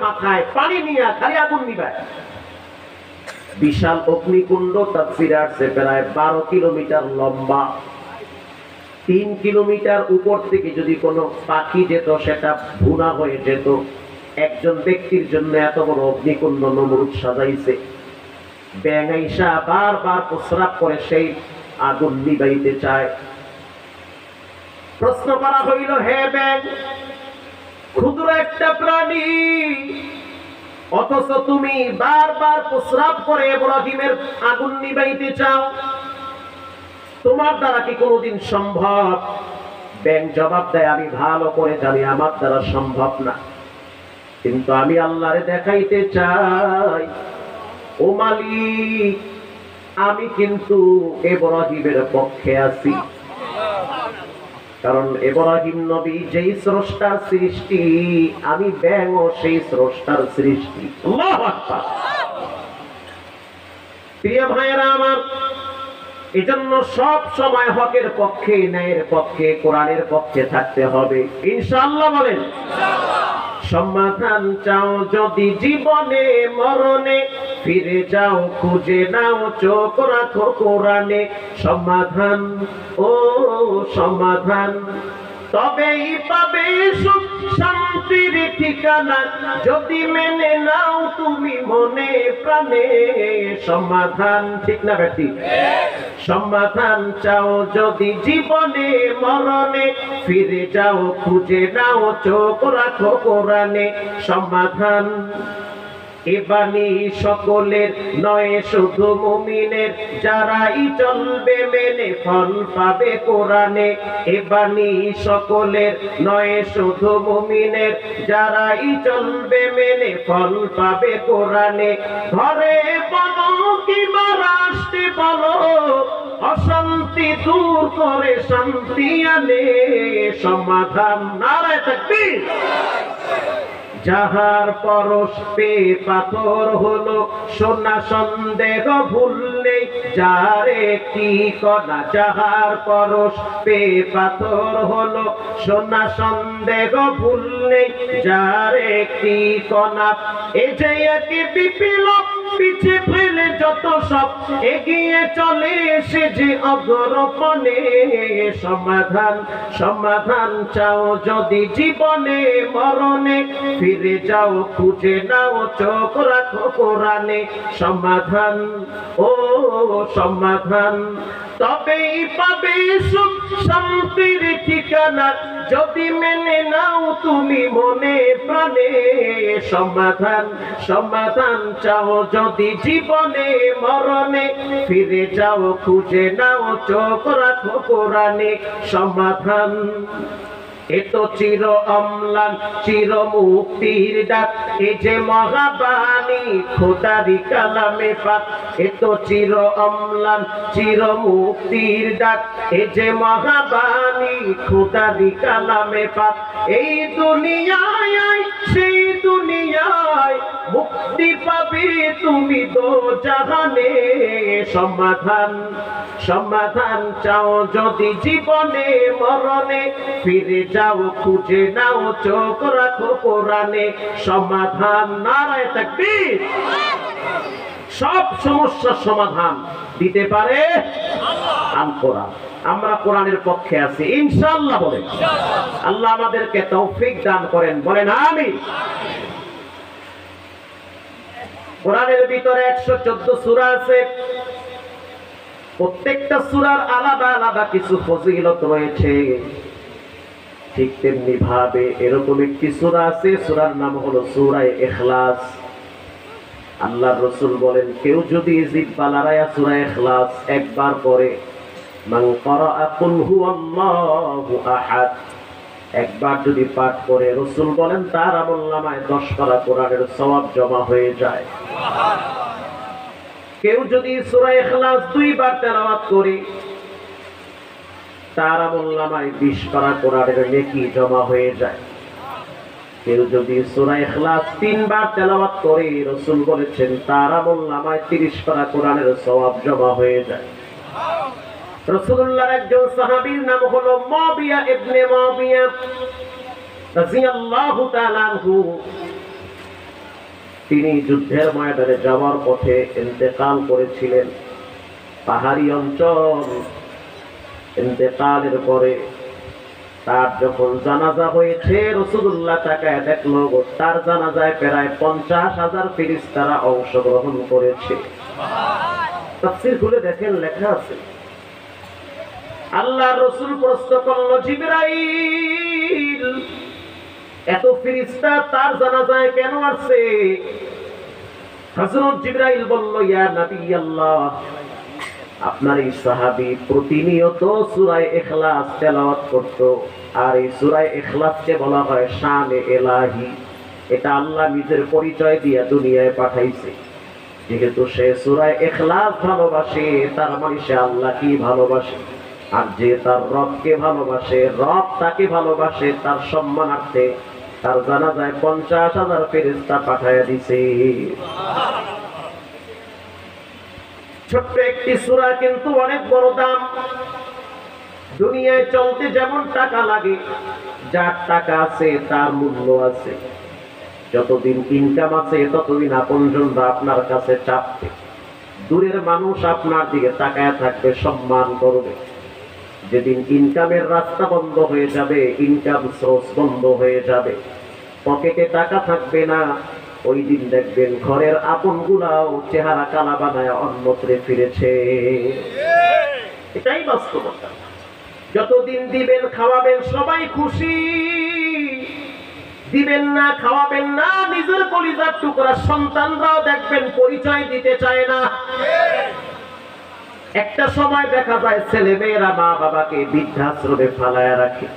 মাথায় পানি নিয়ে খালি আগুন নিবায়। বিশাল অগ্নিকুণ্ড, তাফসীরে আসছে প্রায় 12 কিলোমিটার লম্বা। 3 কিলোমিটার উপর থেকে যদি কোনো পাখি যেত সেটা ভুনা হয়ে যেত। একজন ব্যক্তির জন্য এত বড় অগ্নিকুণ্ড নমরুদ সাজাইছে। ব্যাঙ আইসা বারবার প্রস্রাব করে সেই আগুন নিবাইতে চায়। প্রশ্ন করা হইল, হে ব্যাঙ, ক্ষুদ্র একটা প্রাণী, অথচ তুমি বারবার প্রস্রাব করে ইব্রাহিমের আগুন নিবাইতে চাও, তোমার দ্বারা কি কোনোদিন সম্ভব? ব্যাঙ জবাব দেয়, আমি ভালো করে জানি আমার দ্বারা সম্ভব না, কিন্তু আমি আল্লাহরে দেখাইতে চাই, ও মালিক, আমি কিন্তু ইব্রাহিমের পক্ষে আছি। কারণ ইব্রাহিম নবী যেই স্রষ্টার সৃষ্টি, আমি ব্যাঙও সেই স্রষ্টার সৃষ্টি। আল্লাহু আকবার। প্রিয় ভাইয়েরা আমার, এজন্য সব সময় হকের পক্ষে, ন্যায়ের পক্ষে, কোরআনের পক্ষে থাকতে হবে। ইনশাআল্লাহ বলেন। সমাধান চাও যদি জীবনে মরণে, ফিরে যাও খুঁজে নাও চোখ রাখো কোরআনে। সমাধান, ও সমাধান, তবেই পাবে সুখ শান্তির ঠিকানা, যদি মেনে নাও তুমি মনে প্রাণে। সমাধান, ঠিক না ব্যক্তি? সমাধান চাও যদি জীবনে মরণে, ফিরে যাও খুঁজে নাও চোখ রাখো কোরআনে। সমাধান এ বাণী সকলের নয় শুধু মুমিনের, যারাই চলবে মেনে ফল পাবে কোরআনে। এ বাণী সকলের নয় শুধু মুমিনের, যারাই চলবে মেনে ফল পাবে কোরআনে। ঘরে বলো কিংবা রাষ্ট্রে বলো, অশান্তি দূর করে শান্তি আনে। সমাধান, নারায়ে তাকবীর। যাহার পরশ পে পাথর হলো, সোনা সন্দেহ ভুল নেই, যার একটি কণা। যাহার পরশ পে পাথর হলো, সোনা সন্দেহ ভুল নেই, যার একটি কণা। এ যে একটি বিপ্লব, পিছে ফেলে যত সব এগিয়ে চলে সে যে অগ্রপণে। সমাধান, সমাধান চাও যদি জীবনে মরণে, ফিরে যাও খুঁজে নাও চোখ রাখো কোরআনে। সমাধান, ও সমাধান, তবেই পাবে সুখ শান্তির ঠিকানা, যদি মেনে নাও তুমি মনে প্রাণে। সমাধান, সমাধান চাও যদি জীবনে মরণে, ফিরে যাও খুঁজে নাও চোখ রাখো কোরআনে। সমাধান এত চির অম্লান চির মুক্তির ডাক, এ যে মহাবাণী খোদারি কালামে পাক। এত চির অম্লান চির মুক্তির ডাক, এ যে মহাবাণী খোদারি কালামে পাক। এই দুনিয়ায় সেই দুনিয়ায় মুক্তি পাবে তুমি দোজাহানে। সমাধান, সমাধান চাও যদি জীবনে মরণে, ফিরে যাও খুঁজে নাও চোখ রাখো কোরআনে। সমাধান, নারায়ে তাকবীর। সব সমস্যার সমাধান দিতে পারে আল কোরআন। আমরা কোরআনের পক্ষে আছি ইনশাআল্লাহ বলেন। আল্লাহ আমাদেরকে তৌফিক দান করেন, বলেন আমিন। কোরআনের ভিতরে 114 সূরা আছে। প্রত্যেকটা সূরার আলাদা আলাদা কিছু ফজিলত রয়েছে। ঠিক তেমনি ভাবে এরকম একটি সূরা আছে, সূরার নাম হলো সূরা ইখলাস। আল্লাহর রাসূল বলেন, কেউ যদি জিহ্বা লড়াইয়া সূরা ইখলাস একবার পড়ে, মান ক্বারাআ কুল হুয়াল্লাহু আহাদ, একবার যদি পাঠ করে, রাসূল বলেন তার আমলনামায় 10 পারা কোরআনের সওয়াব জমা হয়ে যায়। কেউ যদি সূরা ইখলাস 2 বার তেলাওয়াত করে, তার আমলনামায় 20 পারা কোরআনের নেকি জমা হয়ে যায়। কেউ যদি সূরা ইখলাস 3 বার তেলাওয়াত করে, রাসূল বলেছেন তার আমলনামায় 30 পারা কোরআনের সওয়াব জমা হয়ে যায়। রাসূলুল্লাহর একজন সাহাবীর নাম হলো মুআবিয়া ইবনে মুআবিয়া রাদিয়াল্লাহু তাআলা আনহু। তিনি যুদ্ধের ময়দানে যাওয়ার পথে ইন্তেকাল করেছিলেন। পাহাড়ি অঞ্চল, ইন্তেকালের পরে তার যখন জানাজা হয়েছে, রাসূলুল্লাহ তাকায় দেখলো তার জানাজায় প্রায় 50,000 ফেরেশতারা অংশগ্রহণ করেছে। তাফসীর খুলে দেখেন, লেখা আছে আল্লাহর রাসূল প্রশ্ন করল, জিবরাইল, এত ফেরেশতা তার জানাজায় কেন আসছে? হযরত জিবরাইল বলল, ইয়া নবী আল্লাহ, আপনার এই সাহাবী প্রতিনিয়ত সূরা ইখলাস তেলাওয়াত করত, আর এই সূরা ইখলাসকে বলা হয় শানে ইলাহি। এটা আল্লাহ নিজের পরিচয় দিয়ে দুনিয়ায় পাঠাইছে। যেহেতু সে সূরা ইখলাস ভালোবাসে, তার মানে সে আল্লাহকে ভালোবাসে। আর যে তার রবকে ভালোবাসে, রব তাকে ভালোবাসে, তার সম্মানার্থে তার জানাজায় 50,000 ফেরেশতা পাঠায়া দিছে। ছোট্ট একটি সূরা, কিন্তু অনেক বড় দাম। দুনিয়ায় চলতে যেমন টাকা লাগে, যার টাকা আছে তার মূল্য আছে। যতদিন ইনকাম আছে ততদিন আপনজনরা আপনার কাছে চাপবে, দূরের মানুষ আপনার দিকে তাকায় থাকবে, সম্মান করবে। যেদিন ইনকামের রাস্তা বন্ধ হয়ে যাবে, ইনকাম সোর্স বন্ধ হয়ে যাবে, পকেটে টাকা থাকবে না, ওই দিন দেখবেন ঘরের আপনগুলাও চেহারা কালা বানায় অন্যত্রে ফিরেছে। এটাই বাস্তবতা। যতদিন দিবেন খাওয়াবেন সবাই খুশি, দিবেন না খাওয়াবেন না, নিজের কলিজার টুকরা সন্তানরাও দেখবেন পরিচয় দিতে চায় না। একটা সময় দেখা যায় ছেলে মেয়েরা মা বাবাকে বৃদ্ধাশ্রমে ফালায় রাখে।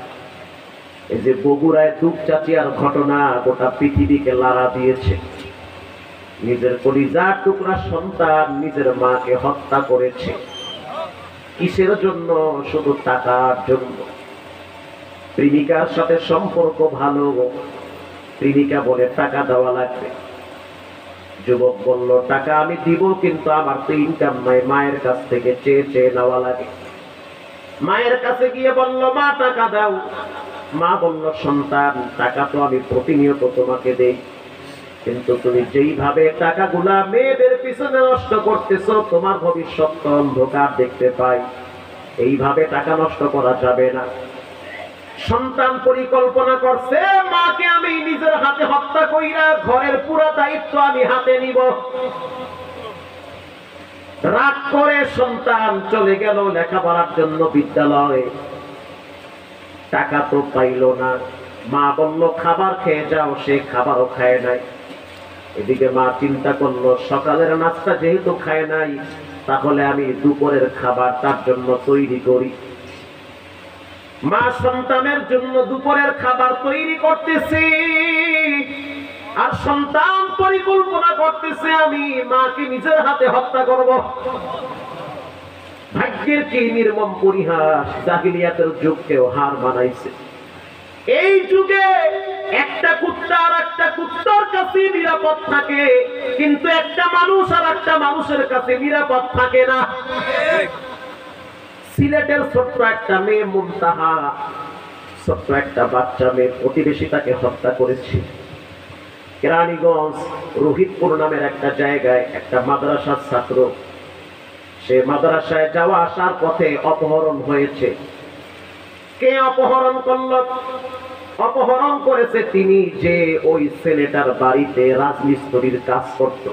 এই যে বগুড়ায় দুপচাচিয়ার ঘটনা গোটা পৃথিবীকে লাড়া দিয়েছে। নিজের কলিজার টুকরা সন্তান নিজের মাকে হত্যা করেছে। কিসের জন্য? শুধু টাকার জন্য। প্রেমিকার সাথে সম্পর্ক ভালো, প্রেমিকা বলে টাকা দেওয়া লাগবে। যুবক বলল, টাকা আমি দিব, কিন্তু আমার তো ইনকাম নাই, মায়ের কাছ থেকে চেয়ে চেয়ে নেওয়া লাগে। মায়ের কাছে গিয়ে বলল, মা টাকা দাও। মা বলল, সন্তান, টাকা তো আমি প্রতিনিয়ত তোমাকে দেই, কিন্তু তুমি যেইভাবে টাকাগুলা মেয়েদের পিছনে নষ্ট করতেছো, তোমার ভবিষ্যৎ তো অন্ধকার দেখতে পাই। এইভাবে টাকা নষ্ট করা যাবে না। সন্তান পরিকল্পনা করছে, মাকে আমি নিজের হাতে হত্যা কইরা ঘরের পুরো দায়িত্ব আমি হাতে নিব। রাগ করে সন্তান চলে গেল লেখাপড়ার জন্য বিদ্যালয়ে। টাকা তো পাইল না। মা বলল, খাবার খেয়ে যাও। সে খাবারও খায় নাই। এদিকে মা চিন্তা করলো, সকালের নাস্তা যেহেতু খায় নাই, তাহলে আমি দুপুরের খাবার তার জন্য তৈরি করি। মা সন্তানের জন্য দুপুরের খাবার তৈরি করতেছে, আর সন্তান পরিকল্পনা করতেছে আমি মাকে নিজের হাতে হত্যা করব। ভাগ্যের কি নির্মম পরিহাস, জাহিলিয়াতের যুগকেও হার মানাইছে। এই যুগে একটা কুত্তা আর একটা কুত্তার কাছে নিরাপদ থাকে, কিন্তু একটা মানুষ আর একটা মানুষের কাছে নিরাপদ থাকে না। সিলেটের ছোট্ট একটা মেয়ে মুমতাহা, ছোট্ট একটা বাচ্চা মেয়ে, প্রতিবেশী তাকে হত্যা করেছে। কেরানীগঞ্জ রোহিতপুর নামের একটা জায়গায় একটা মাদ্রাসার ছাত্র, সে মাদ্রাসায় যাওয়া আসার পথে অপহরণ হয়েছে। কে অপহরণ করল? অপহরণ করেছে তিনি, যে ওই ছেলেটার বাড়িতে রাজমিস্ত্রির কাজ করত।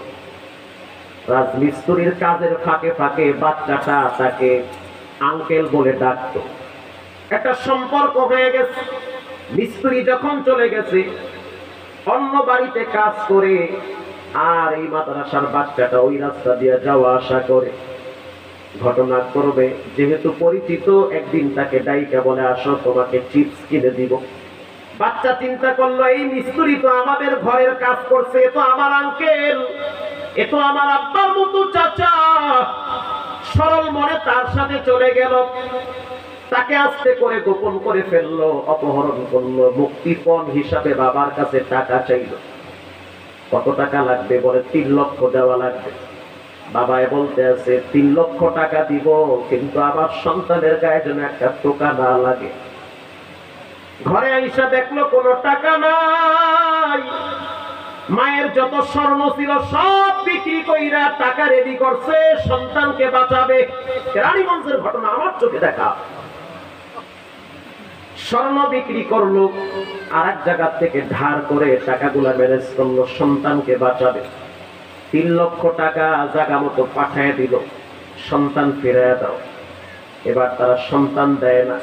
রাজমিস্ত্রির কাজের ফাঁকে ফাঁকে বাচ্চাটা তাকে আঙ্কেল বলে ডাকত। একটা সম্পর্ক হয়ে গেছে। মিস্ত্রি যখন চলে গেছে অন্য বাড়িতে কাজ করে, আর এই মাদ্রাসার বাচ্চাটা ওই রাস্তা দিয়ে যাওয়া আসা করে। ঘটনা করবে যেহেতু পরিচিত, একদিন তাকে ডাইকা বলে, আসো তোমাকে চিপস কিনে দিব। বাচ্চা চিন্তা করলো, এই মিস্ত্রি তো আমাদের ঘরের কাজ করছে, এ তো আমার আঙ্কেল, এ তো আমার আব্বার মতো চাচা। সরল মনে তার সাথে চলে গেল, তাকে আস্তে করে গোপন করে ফেললো, অপহরণ করলো। মুক্তিপণ হিসাবে বাবার কাছে টাকা চাইল। কত টাকা লাগবে? বলে 3 লক্ষ দেওয়া লাগবে। বাবায় বলতে আছে, 3 লক্ষ টাকা দিব, কিন্তু আমার সন্তানের গায়ে যেন একটা টোকা না লাগে। ঘরে আইসা দেখলো কোনো টাকা নাই। মায়ের যত স্বর্ণ ছিল সব বিক্রি কইরা টাকা রেডি করছে সন্তানকে বাঁচাবে। রানীগঞ্জের ঘটনা আমার চোখে দেখা। স্বর্ণ বিক্রি করলো, আর এক জায়গা থেকে ধার করে টাকাগুলা ম্যানেজ করলো, সন্তানকে বাঁচাবে। 3 লক্ষ টাকা জায়গা মতো পাঠায় দিল, সন্তান ফিরাইয়া দাও। এবার তারা সন্তান দেয় না,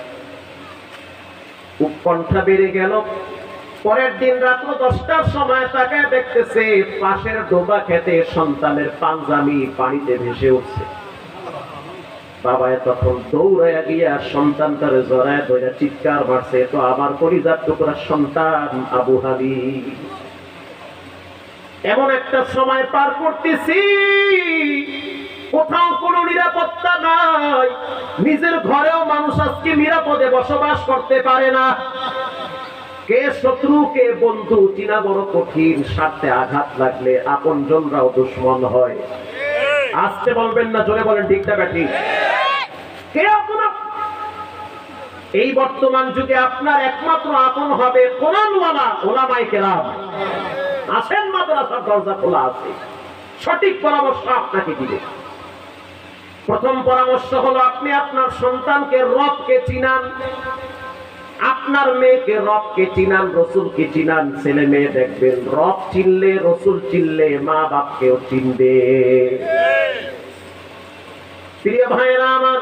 উৎকণ্ঠা বেড়ে গেল। পরের দিন রাত্র 10টার সময় তাকে দেখতেছে পাশের ডোবা খেতে সন্তানের পাঞ্জাবি পানিতে ভেসে উঠছে। বাবায় তখন দৌড়াইয়া গিয়া সন্তানটারে জড়ায় ধরে চিৎকার মারছে, তো আমার কলিজার টুকরা সন্তান আবু হাবিব। এমন একটা সময় পার করতেছি কোথাও কোনো নিরাপত্তা নাই, নিজের ঘরেও মানুষ আজকে নিরাপদে বসবাস করতে পারে না। কে শত্রু কে বন্ধু চিনা বড় কঠিন। স্বার্থে আঘাত লাগলে আপনজনরাও দুশ্মন হয়। আসতে বলবেন না, জোরে বলেন ঠিক না ব্যাটি? কে আপন? এই বর্তমান যুগে আপনার একমাত্র আপন হবে কোরআনওয়ালা ওলামায়ে কেরাম। আসেন, মাদ্রাসার দরজা খোলা আছে, সঠিক পরামর্শ আপনাকে দিবে। প্রথম পরামর্শ হলো আপনি আপনার সন্তানকে রবকে চিনান, আপনার মেয়েকে রবকে চিনান, রসুলকে চিনান। ছেলে মেয়ে দেখবেন রব চিনলে, রসুল চিনলে মা বাপকেও চিনবে। প্রিয় ভাইরা আমার,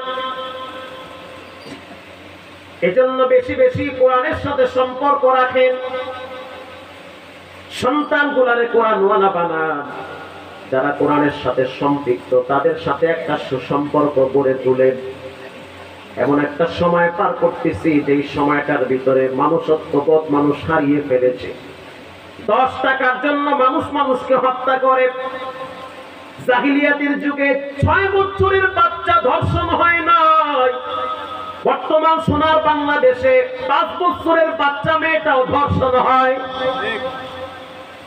এজন্য বেশি বেশি কোরআনের সাথে সম্পর্ক রাখেন, সন্তানগুলারে কোরআনওয়ালা বানান। যারা কোরআনের সাথে সম্পৃক্ত তাদের সাথে একটা সুসম্পর্ক গড়ে তোলেন। এমন একটা সময় পার করতেছি যেই সময়টার ভিতরে মানুষত্ববোধ মানুষ হারিয়ে ফেলেছে। 10 টাকার জন্য মানুষ মানুষকে হত্যা করে। জাহিলিয়াতের যুগে 6 বছরের বাচ্চা ধর্ষণ হয় নাই। বর্তমান সোনার বাংলাদেশে 5 বছরের বাচ্চা মেয়েটাও ধর্ষণ হয়।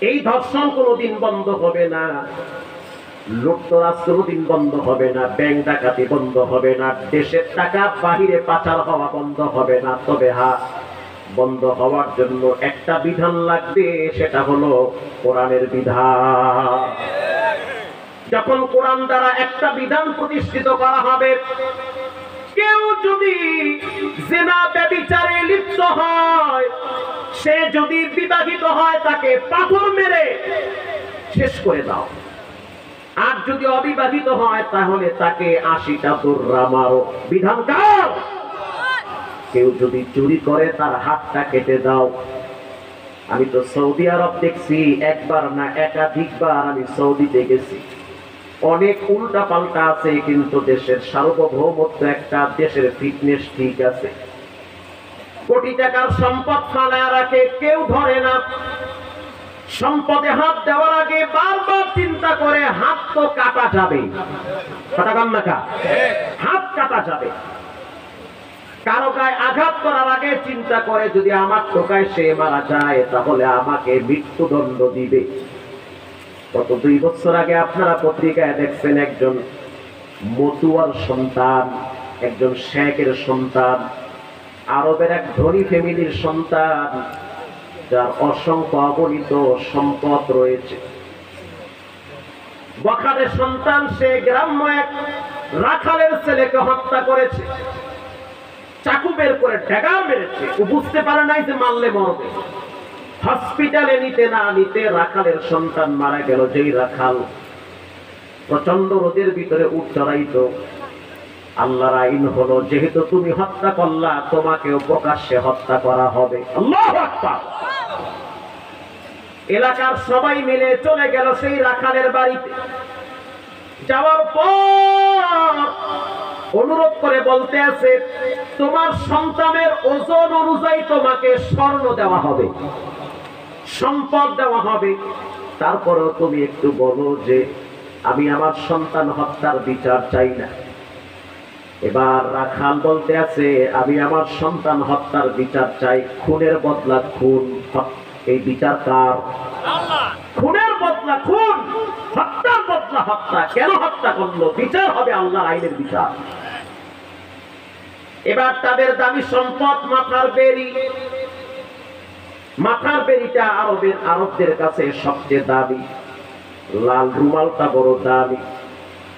এই ধর্ষণ কোনোদিন বন্ধ হবে না, লুটতরাজ কোনোদিন বন্ধ হবে না, ব্যাংক ডাকাতি বন্ধ হবে না, দেশের টাকা বাহিরে পাচার হওয়া বন্ধ হবে না। তবে বন্ধ হওয়ার জন্য একটা বিধান লাগবে, সেটা হলো কোরআনের বিধান। যখন কোরআন দ্বারা একটা বিধান প্রতিষ্ঠিত করা হবে, কেউ যদি জিনা ব্যভিচারে লিপ্ত হয়, সে যদি বিবাহিত হয় তাকে পাথর মেরে শেষ করে দাও। আর যদি অবিবাহিত হয় তাহলে তাকে 80টা দোররা মারো। বিধান কার? কেউ যদি চুরি করে তার হাতটা কেটে দাও। আমি তো সৌদি আরব দেখছি, একবার না একাধিকবার আমি সৌদিতে গেছি। অনেক উল্টা পাল্টা আছে, কিন্তু দেশের সার্বভৌমত্ব একটা, দেশের ফিটনেস ঠিক আছে। কোটি টাকার সম্পদ ফালায় রাখে, কেউ ধরে না। সম্পদে হাত দেওয়ার আগে বারবার চিন্তা করে হাত তো কাটা যাবে, হাত কাটা যাবে। কারো গায়ে আঘাত করার আগে চিন্তা করে যদি আমার টোকায় সে মারা যায় তাহলে আমাকে মৃত্যুদণ্ড দিবে। গত 2 বছর আগে আপনারা পত্রিকায় দেখছেন একজন মতুয়ার সন্তান, একজন শেখের সন্তান, আরবের এক ধনী ফ্যামিলির সন্তান, যার অসংখ্য অগণিত সম্পদ রয়েছে। বখারের সন্তান, সে গ্রাম্য এক রাখালের ছেলেকে হত্যা করেছে, চাকু বের করে ড্যাগার মেরেছে। ও বুঝতে পারে নাই যে মারলে মরবে। হসপিটালে নিতে না নিতে রাখালের সন্তান মারা গেল। যেই রাখাল প্রচন্ড রোদের ভিতরে উঠ চড়াইতো, আল্লাহর আইন হলো যেহেতু তুমি হত্যা করলা তোমাকেও প্রকাশ্যে হত্যা করা হবে। আল্লাহু আকবার। এলাকার সবাই মিলে চলে গেল সেই রাখালের বাড়িতে। যাওয়ার পর অনুরোধ করে বলতে আছে, তোমার সন্তানের ওজন অনুযায়ী তোমাকে স্বর্ণ দেওয়া হবে, সম্পদ দেওয়া হবে। তারপরেও তুমি একটু বলো যে আমি আমার সন্তান হত্যার বিচার চাই না। এবার রাখাল বলতে আছে, আমি আমার সন্তান হত্যার বিচার চাই, খুনের বদলা খুন। এই বিচার কার? খুনের বদলা খুন, হত্যার বদলা হত্যা। কেন হত্যা করলো? বিচার হবে আল্লাহর আইনের বিচার। এবার তাদের দামি সম্পদ, মাথার বেরি, মাথার বেড়িটা আরবদের কাছে সবচেয়ে দামি, লাল রুমালটা বড় দামি।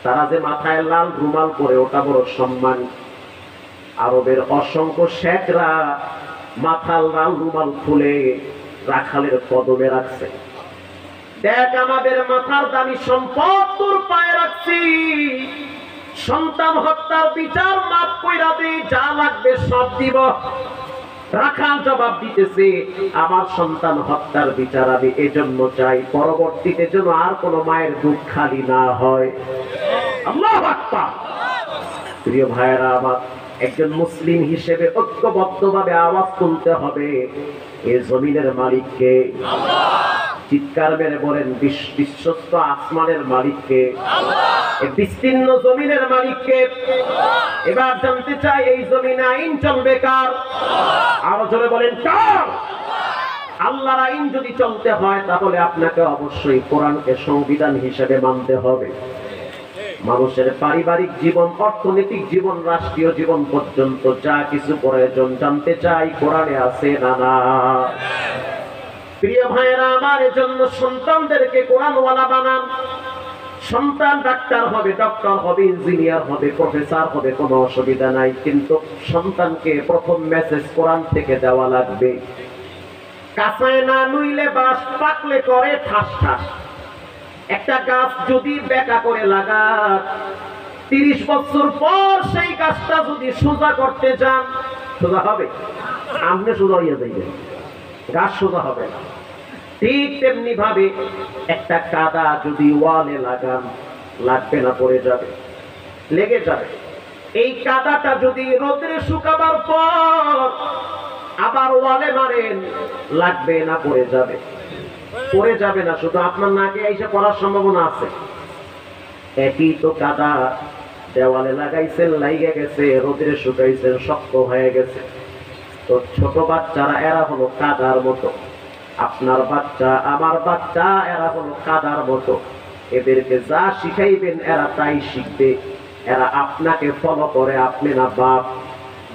তারা যে মাথায় লাল রুমাল পরে ওটা বড় সম্মান। আরবের অসংখ্য শেখরা মাথার লাল রুমাল খুলে রাখালের কদমে রাখছে। দেখ আমাদের মাথার দামি সম্পদ তোর পায়ে রাখছি, সন্তান হত্যার বিচার মাফ কইরা দে, যা লাগবে সব দিব। রাখাল জবাব দিতেছে, আমার সন্তান হত্যার বিচার আমি এজন্য চাই, পরবর্তীতে যেন আর কোন মায়ের বুক খালি না হয়। আল্লাহু আকবার। প্রিয় ভাইয়েরা আমার, একজন মুসলিম হিসেবে ঐক্যবদ্ধভাবে আওয়াজ তুলতে হবে, এই জমিনের মালিককে। চিৎকার মেরে বলেন, বিশ্বস্ত আসমানের মালিককে, বিস্তীর্ণ জমিনের মালিককে। এবার জানতে চাই, এই জমিনে আইন চলবে কার? আরো জোরে বলেন, কার? আল্লাহর আইন যদি চলতে হয় তাহলে আপনাকে অবশ্যই কোরআনকে সংবিধান হিসেবে মানতে হবে। মানুষের পারিবারিক জীবন, অর্থনৈতিক জীবন, রাষ্ট্রীয় জীবন পর্যন্ত যা কিছু প্রয়োজন জানতে চাই কোরআনে আছে না না? প্রিয় ভাইয়েরা আমার, এজন্য সন্তানদেরকে কোরআনওয়ালা বানান। সন্তান ডাক্তার হবে, ডক্টর হবে, ইঞ্জিনিয়ার হবে, প্রফেসর হবে, কোনো অসুবিধা নাই, কিন্তু সন্তানকে প্রথম মেসেজ কোরআন থেকে দেওয়া লাগবে। কাঁচায় না নুইলে বাস, পাকলে করে ঠাস ঠাস। একটা গাছ যদি বেঁকা করে লাগা, 30 বছর পর সেই গাছটা যদি সোজা করতে যান, সোজা হবে? আপনি সোজা হইয়া যাইবেন, গাছ সোজা হবে না। ঠিক তেমনি ভাবে একটা কাদা যদি ওয়ালে লাগান, লাগবে না, পড়ে যাবে, লেগে যাবে। এই কাদাটা যদি রোদে শুকাবার পর আবার ওয়ালে মারেন, লাগবে না, পড়ে যাবে? পড়ে যাবে না, শুধু আপনার নাকে এসে পড়ার সম্ভাবনা আছে। একই তো কাদা, দেওয়ালে লাগাইছেন, লাইগে গেছে, রোদে শুকাইছেন, শক্ত হয়ে গেছে। তো ছোট বাচ্চারা এরা হলো কাদার মতো। আপনার বাচ্চা, আমার বাচ্চা, এরা হলো কাদার মতো। এদেরকে যা শিখাইবেন এরা তাই শিখবে। এরা আপনাকে ফলো করে, আপনি না।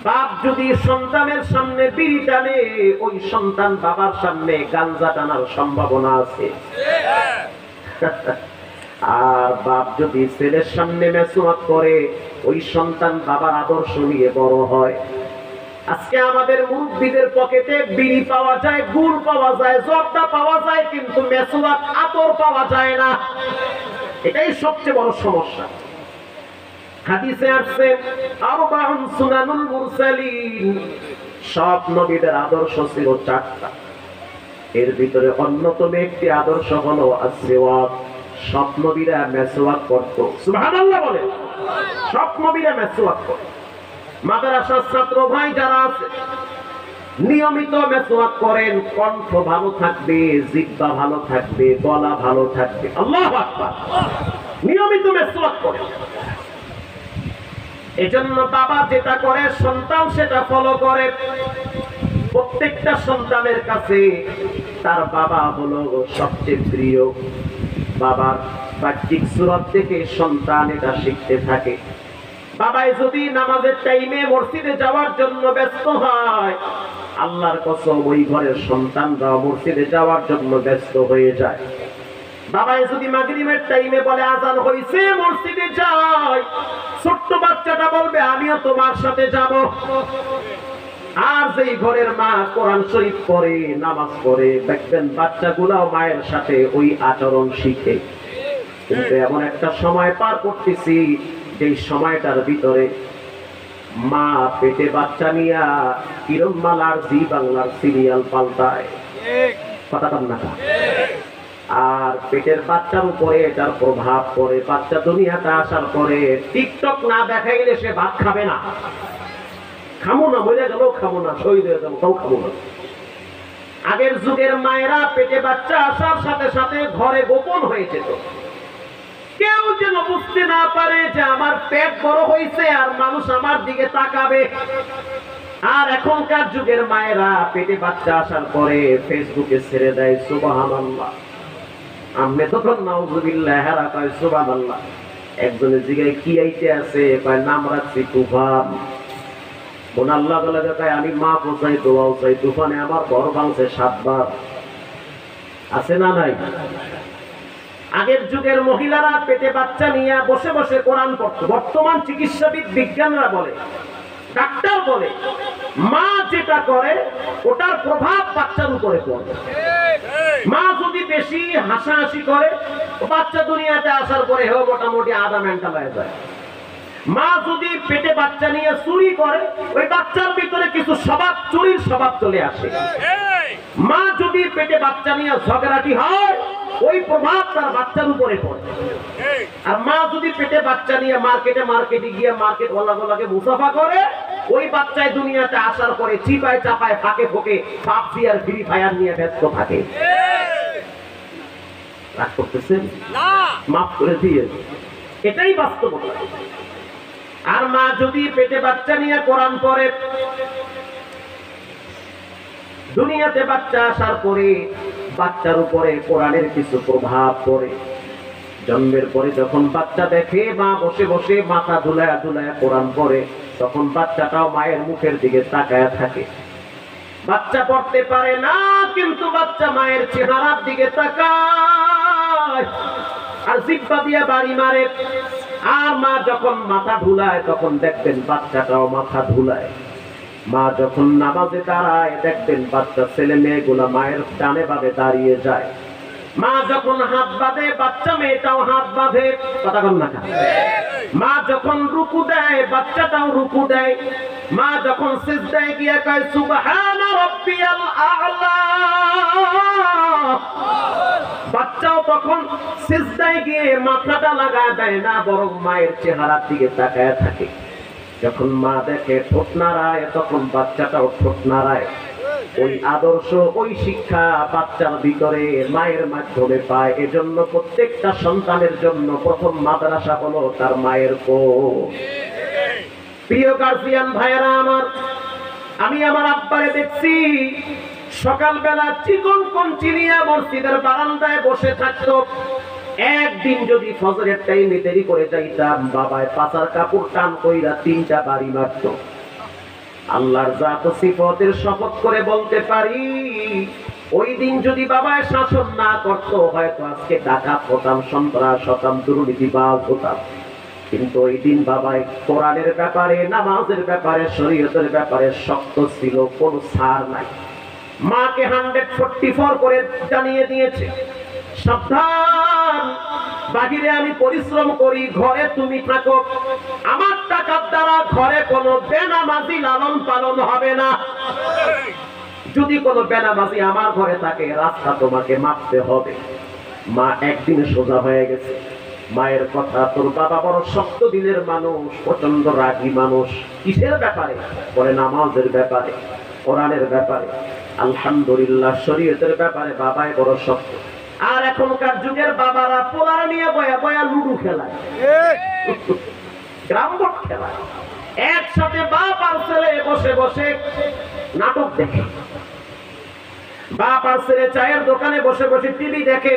বাপ যদি সন্তানের সামনে বিড়ি টানে, ওই সন্তান বাবার সামনে গাঞ্জা টানার সম্ভাবনা আছে। আর বাপ যদি ছেলের সামনে মেসওয়াক করে, ওই সন্তান বাবার আদর্শ নিয়ে বড় হয়। আজকে আমাদের মুরব্বীদের পকেটে বিড়ি পাওয়া যায়, গুড় পাওয়া যায়, জর্দা পাওয়া যায়, কিন্তু মেসওয়াক, আতর পাওয়া যায় না। এটাই সবচেয়ে বড় সমস্যা। হাদিসে আসছে, আরবাউন সুনানুল মুরসালিন, সব নবীদের আদর্শ ছিল 4টা। এর ভিতরে অন্যতম একটি আদর্শ হলো আসওয়াক। সব নবীরা মেসওয়াক করত। সুবহানাল্লাহ বলে, সব নবীরা মেসওয়াক করত। মাদ্রাসার ছাত্র ভাই যারা আছে, নিয়মিত মেসওয়াক করেন, কণ্ঠ ভালো থাকবে, জিহ্বা ভালো থাকবে, গলা ভালো থাকবে। আল্লাহু আকবার। নিয়মিত মেসওয়াক করেন। এজন্য বাবা যেটা করে সন্তান সেটা ফলো করে। প্রত্যেকটা সন্তানের কাছে তার বাবা হলো সবচেয়ে প্রিয়। বাবার বাহ্যিক সুরত থেকে সন্তান এটা শিখতে থাকে। বাবাই যদি নামাজের টাইমে মসজিদে যাওয়ার জন্য ব্যস্ত হয়, আল্লাহর কসম ওই ঘরের সন্তানরা মসজিদে যাওয়ার জন্য ব্যস্ত হয়ে যায়। বাবাই যদি মাগরিবের টাইমে বলে আজান হইছে, মসজিদে যাই, ছোট্ট বাচ্চাটা বলবে আমিও তোমার সাথে যাব। আর যেই ঘরের মা কোরআন শরীফ পড়ে, নামাজ পড়ে, দেখবেন বাচ্চাগুলাও মায়ের সাথে ওই আচরণ শিখে। কিন্তু এমন একটা সময় পার করতেছি, যেই সময়টার ভিতরে মা পেটে বাচ্চা নিয়া কিরণমালার জি বাংলার সিরিয়াল পাল্টায়, কথা কন না? আর পেটের বাচ্চার উপরে এটার প্রভাব পড়ে। বাচ্চা দুনিয়াতে আসার পরে টিকটক না দেখাইলে সে ভাত খাবে না। খামো না, মরে গেল খাবো না, শহীদ হয়ে যাবো, তাও খাবো না। আগের যুগের মায়েরা পেটে বাচ্চা আসার সাথে সাথে ঘরে গোপন হয়ে যেত, কেউ যেন বুঝতে না পারে যে আমার পেট বড় হয়েছে আর মানুষ আমার দিকে তাকাবে। আর এখনকার যুগের মায়েরা পেটে বাচ্চা আসার পরে ফেসবুকে ছেড়ে দেয় সুবহানাল্লাহ। আমি তখন নাউযুবিল্লাহ, হেরা কয় সুবহানাল্লাহ। একজনের জিগায় কি আইতে আছে, কয় নাম রাখছি তুফান। কোন আল্লাহ বলে দেখায় আমি মাপ চাই, দোয়াও চাই, তুফানে আমার ঘর ভাঙছে 7 বার। আছে না নাই? আগের যুগের মহিলারা পেটে বাচ্চা নিয়ে বসে বসে কোরআন পড়ত। বর্তমান চিকিৎসাবিদ বিজ্ঞানরা বলে, ডাক্তার বলে, মা যেটা করে ওটার প্রভাব বাচ্চার উপরে পড়ে। মা যদি বেশি হাসাহাসি করে, বাচ্চা দুনিয়াতে আসার পরে হেও মোটামুটি আধা মেন্টাল হয়ে যায়। মা যদি পেটে বাচ্চা নিয়ে চুরি করে, ওই বাচ্চার ভিতরে কিছু স্বভাব, চুরির স্বভাব চলে আসে। মা যদি পেটে বাচ্চা নিয়ে ঝগড়াটি হয়, ওই প্রভাব তার বাচ্চার উপরে পড়ে। আর মা যদি পেটে বাচ্চা নিয়ে মার্কেটে গিয়ে মার্কেট ওয়ালাগুলোকে মুসাফা করে, ওই বাচ্চায় দুনিয়াতে আসার পরে চিপায় চাপায় ফাঁকে ফোকে পাবজি আর ফ্রি ফায়ার নিয়ে ব্যস্ত থাকে। রাগ করতেছেন? মাফ করে দিয়ে, এটাই বাস্তবতা। আর মা যদি পেটে বাচ্চা নিয়ে কোরআন পড়ে, দুনিয়াতে বাচ্চা আসার পরে বাচ্চার উপরে কোরআনের কিছু প্রভাব পড়ে। জন্মের পরে যখন বাচ্চা দেখে মা বসে বসে মাথা ধুলায়া ধুলায়া কোরআন পড়ে, তখন বাচ্চাটাও মায়ের মুখের দিকে তাকায়া থাকে। বাচ্চা পড়তে পারে না, কিন্তু বাচ্চা মায়ের চেহারার দিকে তাকায় আর জিহ্বা দিয়ে বাড়ি মারে। আর মা যখন মাথা ধুলায়, তখন দেখবেন বাচ্চাটাও মাথা ধুলায়। মা যখন নামাজে দাঁড়ায়, দেখবেন বাচ্চা ছেলে মেয়েগুলা মায়ের ডানে বামে দাঁড়িয়ে যায়। মা যখন হাত বাঁধে, বাচ্চা মেয়েটাও হাত বাঁধে। কথা বল না? মা যখন রুকু দেয়, বাচ্চাটাও রুকু দেয়। মা যখন সিজদায় গিয়ে কয় সুবহানা রাব্বিয়াল আ'লা, বাচ্চাও তখন সিজদায় গিয়ে মাথাটা লাগায় দেয় না, বরং মায়ের চেহারার দিকে তাকায় থাকে। যখন মা দেখে ঠোঁট নাড়ায়, তখন বাচ্চাটাও ঠোঁট নাড়ায়। ওই আদর্শ, ওই শিক্ষা বাচ্চার ভিতরে মায়ের মাধ্যমে পায়। এজন্য প্রত্যেকটা সন্তানের জন্য প্রথম মাদ্রাসা হলো তার মায়ের কোল। প্রিয় গার্জিয়ান ভাইয়েরা আমার, আমি আমার আব্বারে দেখছি সকালবেলা চিকন কঞ্চি নিয়ে মসজিদের বারান্দায় বসে থাকতো। একদিন যদি ফজরের টাইমে দেরি করে যাইতাম, বাবায় পাছার কাপড় টান কইরা 3টা বাড়ি মারত। আল্লাহর জাত ও সিফতের শপথ করে বলতে পারি, ওই দিন যদি বাবায় শাসন না করত, হয়তো আজকে ডাকাত হতাম, সন্ত্রাস হতাম, দুর্নীতিবাজ হতাম। কিন্তু ওই দিন বাবায় কোরআনের ব্যাপারে, নামাজের ব্যাপারে, শরীয়তের ব্যাপারে শক্ত ছিল, কোনো ছাড় নাই। মাকে 144 করে জানিয়ে দিয়েছে, সাবধান, বাহিরে আমি পরিশ্রম করি, ঘরে তুমি থাকো। আমার টাকার দ্বারা ঘরে কোনো বেনামাজি লালন পালন হবে না। যদি কোনো বেনামাজি আমার ঘরে থাকে, রাস্তা তোমাকে মাপতে হবে। মা একদিনে সোজা হয়ে গেছে। মায়ের কথা, তোর বাবা বড় শক্ত দিনের মানুষ, প্রচন্ড রাগী মানুষ। কিসের ব্যাপারে? বলে নামাজের ব্যাপারে, কোরআনের ব্যাপারে, আলহামদুলিল্লাহ শরীয়তের ব্যাপারে বাবাই বড় শক্ত। আর এখনকার যুগের বাবারা পোলার নিয়ে বয়া বয়া লুডু খেলায়, গ্রামবোর্ড খেলায়, একসাথে বাপ আর ছেলে বসে বসে নাটক দেখে। বাপ আর ছেলে চায়ের দোকানে বসে বসে টিভি দেখে,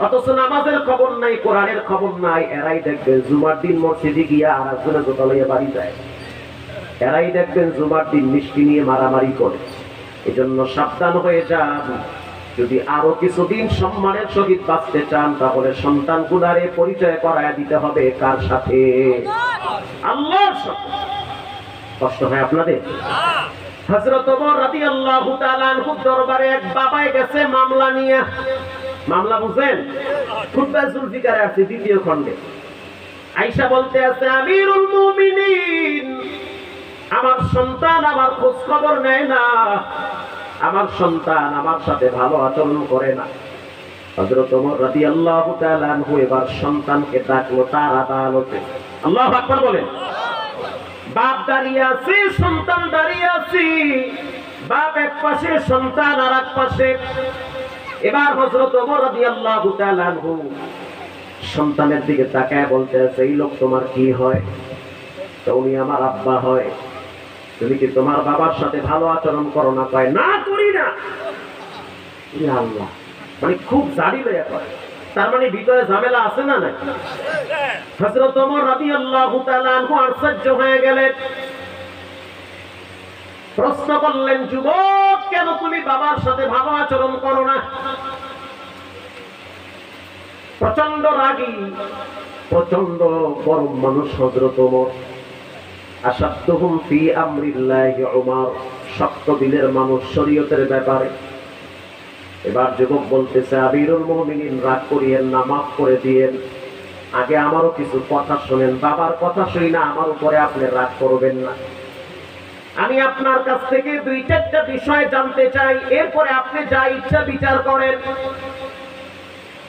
অথচ নামাজের খবর নাই, কোরআনের খবর নাই। এরাই দেখবেন জুমার দিন মসজিদে গিয়া আর একজনের জুতা লইয়া বাড়ি যায়। এরাই দেখবেন জুমার দিন মিষ্টি নিয়ে মারামারি করে। এজন্য সাবধান হয়ে যান। যদি আরো কিছুদিন সম্মানের সহিত বাঁচতে চান, তাহলে সন্তানগুলারে পরিচয় করায় দিতে হবে কার সাথে? আল্লাহর সাথে। কষ্ট হয় আপনাদের? হযরত ওমর রাদিয়াল্লাহু তাআলা আনহু দরবারে এক বাবাই গেছে মামলা নিয়ে। মামলা বুঝেন? খুতবা জুলফিকারে আছে 2য় খণ্ডে। আয়েশা বলতে আছে, আমিরুল মুমিনিন, আমার সন্তান আমার খোঁজ খবর নেয় না, আমার সন্তান আমার সাথে ভালো আচরণ করে না। হযরত ওমর রাদিয়াল্লাহু তাআলা আনহু এবার সন্তানকে ডাকলো তার আদালতে। আল্লাহু আকবার বলেন। বাপ দাঁড়িয়ে আছে, সন্তান দাঁড়িয়ে আছে। বাপ এক পাশে, সন্তান আর এক পাশে। এবার হযরত ওমর রাদিয়াল্লাহু তাআলা আনহু সন্তানের দিকে তাকায় বলতে আছে, এই লোক তোমার কি হয়? তো উনি আমার আব্বা হয়। তুমি কি তোমার বাবার সাথে ভালো আচরণ করো না? কয় না, করি না। আল্লাহ, মানে খুব জারি লইয়া করে। তার মানে ভিতরে ঝামেলা আছে না নাই? হযরত ওমর রাদিয়াল্লাহু তাআলা আনহু আশ্চর্য হয়ে গেলেন। প্রশ্ন করলেন, যুবক, কেন তুমি বাবার সাথে ভালো আচরণ করো না? প্রচন্ড রাগী, প্রচন্ড গরম মানুষ হযরত ওমর। আসাদুহুম ফি আমরিল্লাহি উমর, শক্ত দিলের মানুষ শরীয়তের ব্যাপারে। এবার যুবক বলতেছে, আমিরুল মুমিনিন, রাগ করিয়েন না, মাফ করে দিয়েন। আগে আমারও কিছু কথা শুনেন, বাবার কথা শুই না আমার উপরে আপনি রাগ করবেন না। আমি আপনার কাছ থেকে 2-4টা বিষয় জানতে চাই, এরপরে আপনি যা ইচ্ছা বিচার করেন।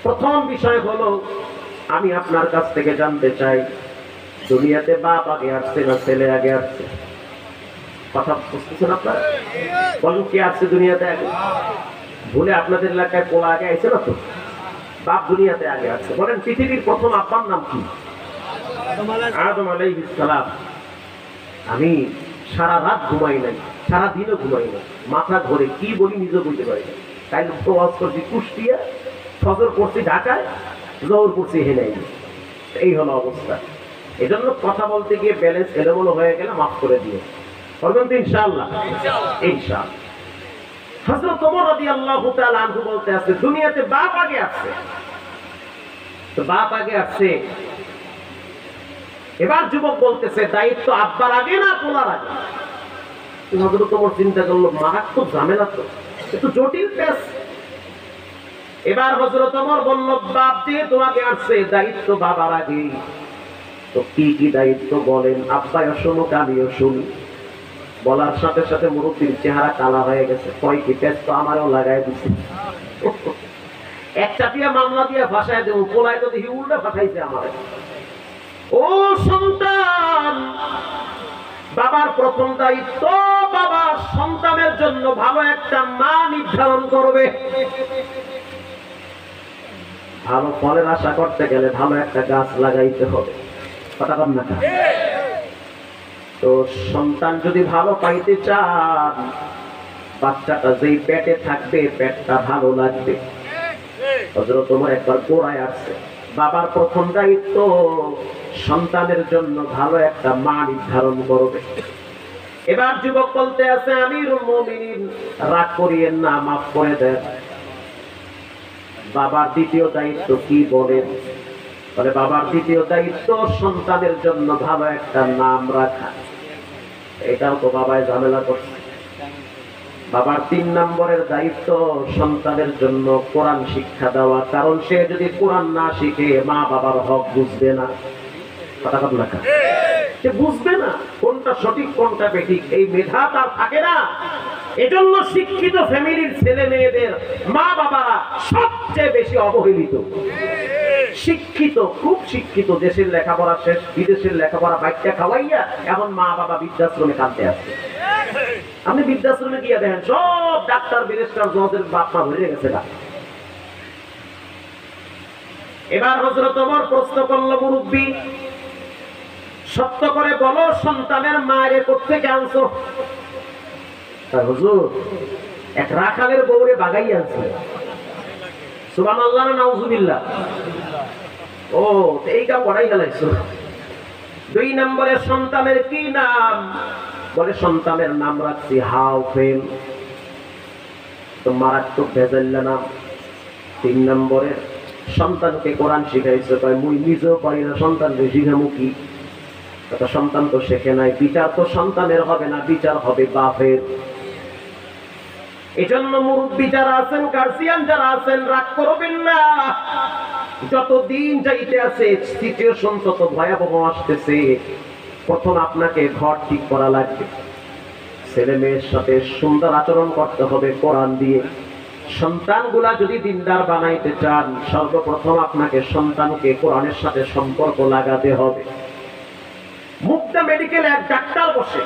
প্রথম বিষয় হলো, আমি আপনার কাছ থেকে জানতে চাই, দুনিয়াতে বাপ আগে আসছে না ছেলে আগে আসছে? কথা বুঝতেছেন আপনারা? বলুন, কে আসছে দুনিয়াতে আগে? ভুলে আপনাদের এলাকায় পোলা আগে আইছে না তো? বাপ দুনিয়াতে আগে আসছে। বলেন, পৃথিবীর প্রথম আব্বার নাম কি? আদম আলাইহিস সালাম। আমি সারা রাত ঘুমাই নাই, সারা দিনও ঘুমাই নাই, মাথা ঘরে কি বলি নিজে বুঝতে পারি না। তাই প্রবাস করছি কুষ্টিয়া, ফজর করছি ঢাকায়, জোহর করছি হেনাই। এই হলো অবস্থা। এই জন্য কথা বলতে গিয়ে ব্যালেন্স এলোমেলো হয়ে গেলে মাফ করে দিয়ে বলবেন তো ইনশাআল্লাহ। ইনশাআল্লাহ। হযরত ওমর রাদিয়াল্লাহু তাআলা আনহু বলতে আছে, দুনিয়াতে বাপ আগে আসছে। তো বাপ আগে আসছে। এবার যুবক বলতেছে, দায়িত্ব আব্বার আগে না পোলার আগে? হযরত ওমর চিন্তা করলো, মারাত্মক ঝামেলা তো, একটু জটিল কেস। এবার হযরত ওমর বলল, বাপ যে তোমাকে আসছে, দায়িত্ব বাবার আগে। তো কি কি দায়িত্ব বলেন? আব্বাও শুনুক, আমিও শুনি। বলার সাথে সাথে মুরব্বির চেহারা কালা হয়ে গেছে। কয় কি পেস তো আমারও লাগাই দিচ্ছে। এক চাপিয়া মামলা দিয়ে ভাষায় দেব, পোলায় তো দেখি উল্টা ভাষাইছে আমার। ও সন্তান, বাবার প্রথম দায়িত্ব, বাবা সন্তানের জন্য ভালো একটা মা নির্ধারণ করবে। ভালো ফলের আশা করতে গেলে ভালো একটা গাছ লাগাইতে হবে। কথা বল না? তো সন্তান যদি ভালো পাইতে চান, বাচ্চাটা যেই পেটে থাকবে পেটটা ভালো লাগবে। হযরত ওমর একবার গোড়ায় আসছে। বাবার প্রথম দায়িত্ব সন্তানের জন্য ভালো একটা মা নির্ধারণ করবে। এবার যুবক বলতে আছে, আমিরুল মুমিনিন, রাগ করিয়েন না, মাফ করে দেন। বাবার দ্বিতীয় দায়িত্ব কি বলেন? বলে, বাবার দ্বিতীয় দায়িত্ব সন্তানের জন্য ভালো একটা নাম রাখা। এটাও তো বাবায় ঝামেলা করছে। বাবার 3 নম্বরের দায়িত্ব সন্তানের জন্য কোরআন শিক্ষা দেওয়া, কারণ সে যদি কোরআন না শিখে মা বাবার হক বুঝবে না। কথা বল না, সে বুঝবে না কোনটা সঠিক কোনটা বেঠিক, এই মেধা তার থাকে না। এজন্য শিক্ষিত ফ্যামিলির ছেলে মেয়েদের মা বাবারা সবচেয়ে বেশি অবহেলিত। শিক্ষিত, খুব শিক্ষিত, দেশের লেখাপড়া শেষ, বিদেশের লেখাপড়া বাচ্চা খাওয়াইয়া এখন মা বাবা বৃদ্ধাশ্রমে কাঁদতে আসছে। আপনি বৃদ্ধাশ্রমে গিয়ে দেখেন, সব ডাক্তার ব্যারিস্টার জজের বাপ মা ভরে গেছে। এবার হযরত ওমর প্রশ্ন করলো, মুরব্বী, সত্য করে বলো, সন্তানের মায়ের কোত্থেকে আনছো? হুজুর, এক রাখালের বউরে বাগাই আনছে। সুবহানাল্লাহ না নাউজুবিল্লাহ? ও, এই কাম করাই গেলাইছো। 2 নম্বরে সন্তানের কি নাম? বলে, সন্তানের নাম রাখছি হাফেজ। তো মারাত্মক ভেজাল্লা নাম। 3 নম্বরে সন্তানকে কোরআন শিখাইছে। কয়, মুই নিজেও পারি না, সন্তানকে শিখামু কি? কথা, সন্তান তো শেখে নাই। বিচার তো সন্তানের হবে না, বিচার হবে বাপের। এজন্য মুরব্বী যারা আছেন, গার্জিয়ান যারা আছেন, রাগ করবেন না। যত দিন যাইতে আছে, সিচুয়েশন তত ভয়াবহ আসতেছে। প্রথম আপনাকে ঘর ঠিক করা লাগবে, ছেলে মেয়ের সাথে সুন্দর আচরণ করতে হবে কোরআন দিয়ে। সন্তানগুলা যদি দিনদার বানাইতে চান, সর্বপ্রথম আপনাকে সন্তানকে কোরআনের সাথে সম্পর্ক লাগাতে হবে। মুক্তা মেডিকেলে এক ডাক্তার বসে,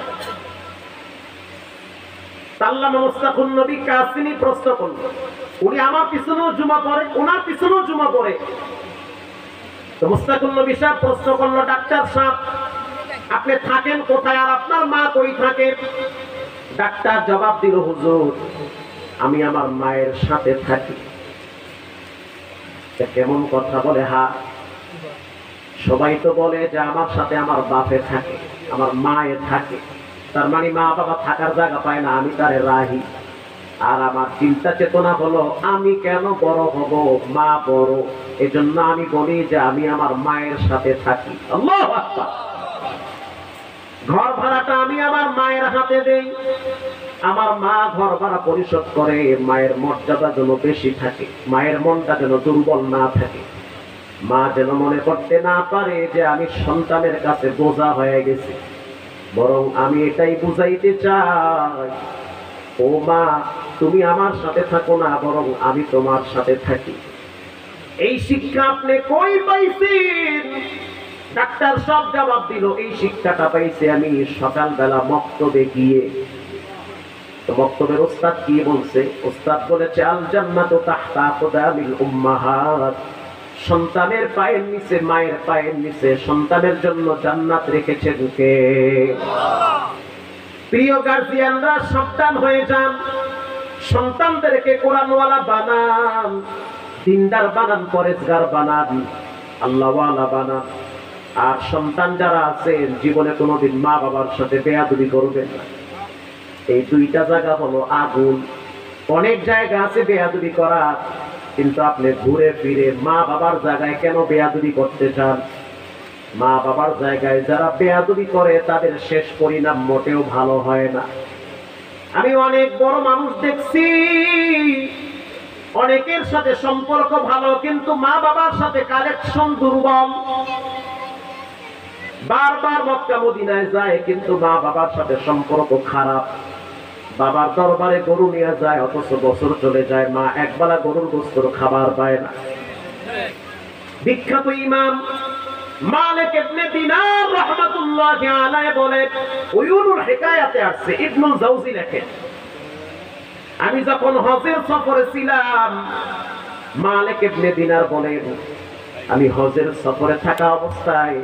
আল্লামা মুস্তাফুন নবী কাসিমি প্রশ্ন করল, উনি আমার পিছনেও জুমা পড়ে, ওনার পিছনেও জুমা পড়ে। তো মুস্তাফুন নবী সাহেব প্রশ্ন করলো, ডাক্তার সাহেব, আপনি থাকেন কোথায় আর আপনার মা কই থাকে? ডাক্তার জবাব দিল, হুজুর, আমি আমার মায়ের সাথে থাকি। কেমন কথা বলে? হ্যাঁ, সবাই তো বলে যে আমার সাথে আমার বাপে থাকে, আমার মায়ে থাকে। তার মানে মা বাবা থাকার জায়গা পায় না, আমি তারে রাহি। আর আমার চিন্তা চেতনা হলো আমি কেন বড় হব, মা বড়, এজন্য আমি বলি যে আমি আমার মায়ের সাথে থাকি। আল্লাহু আকবার। ঘর ভাড়াটা আমি আমার মায়ের হাতে দেই, আমার মা ঘর ভাড়া পরিশোধ করে। মায়ের মর্যাদা যেন বেশি থাকে, মায়ের মনটা যেন দুর্বল না থাকে, মা যেন মনে করতে না পারে যে আমি সন্তানের কাছে বোঝা হয়ে গেছি। বরং আমি এটাই বুঝাইতে চাই, ও মা তুমি আমার সাথে থাকো না, বরং আমি তোমার সাথে থাকি। এই শিক্ষা আপনি কই পাইছেন? ডাক্তার সব জবাব দিল, এই শিক্ষাটা পাইছি আমি সকালবেলা মক্তবে গিয়ে। তো মক্তবের ওস্তাদ কি বলছে? ওস্তাদ বলেছে আল জান্নাতু তাহতা আকদামিল উম্মাহাত, সন্তানের পায়ের নিচে, মায়ের পায়ের নিচে সন্তানের জন্য জান্নাত রেখেছেন কে? প্রিয় গার্জিয়ানরা সাবধান হয়ে যান, সন্তানদেরকে কোরআনওয়ালা বানান, দিনদার বানান, পরেজগার বানান, আল্লাহওয়ালা বানান। আর সন্তান যারা আছেন জীবনে কোনোদিন মা বাবার সাথে বেয়াদবি করবেন না। এই দুইটা জায়গা হলো আগুন। অনেক জায়গা আছে বেয়াদবি করা, কিন্তু আপনি ঘুরে ফিরে মা বাবার জায়গায় কেন বেয়াদবি করতে চান? মা বাবার জায়গায় যারা বেয়াদবি করে তাদের শেষ পরিণাম মোটেও ভালো হয় না। আমি অনেক বড় মানুষ দেখছি, অনেকের সাথে সম্পর্ক ভালো, কিন্তু মা বাবার সাথে কানেকশন দুর্বল। বারবার মক্কা মদিনায় যায়, কিন্তু মা বাবার সাথে সম্পর্ক খারাপ। বাবার দরবারে গরু নিয়ে যায়, অথচ বছর চলে যায়, মা একবেলা গরুর গোস্ত খাবার পায় না। বিখ্যাত ইমাম মালিক ইবনে দিনার রাহমাতুল্লাহি আলাইহি বলে, উয়ুনুল হিকায়াতে আছে, ইবনুল জাওজি লেখেন, আমি যখন হজের সফরে ছিলাম, মালিক ইবনে দিনার বলেন, আমি হজের সফরে থাকা অবস্থায়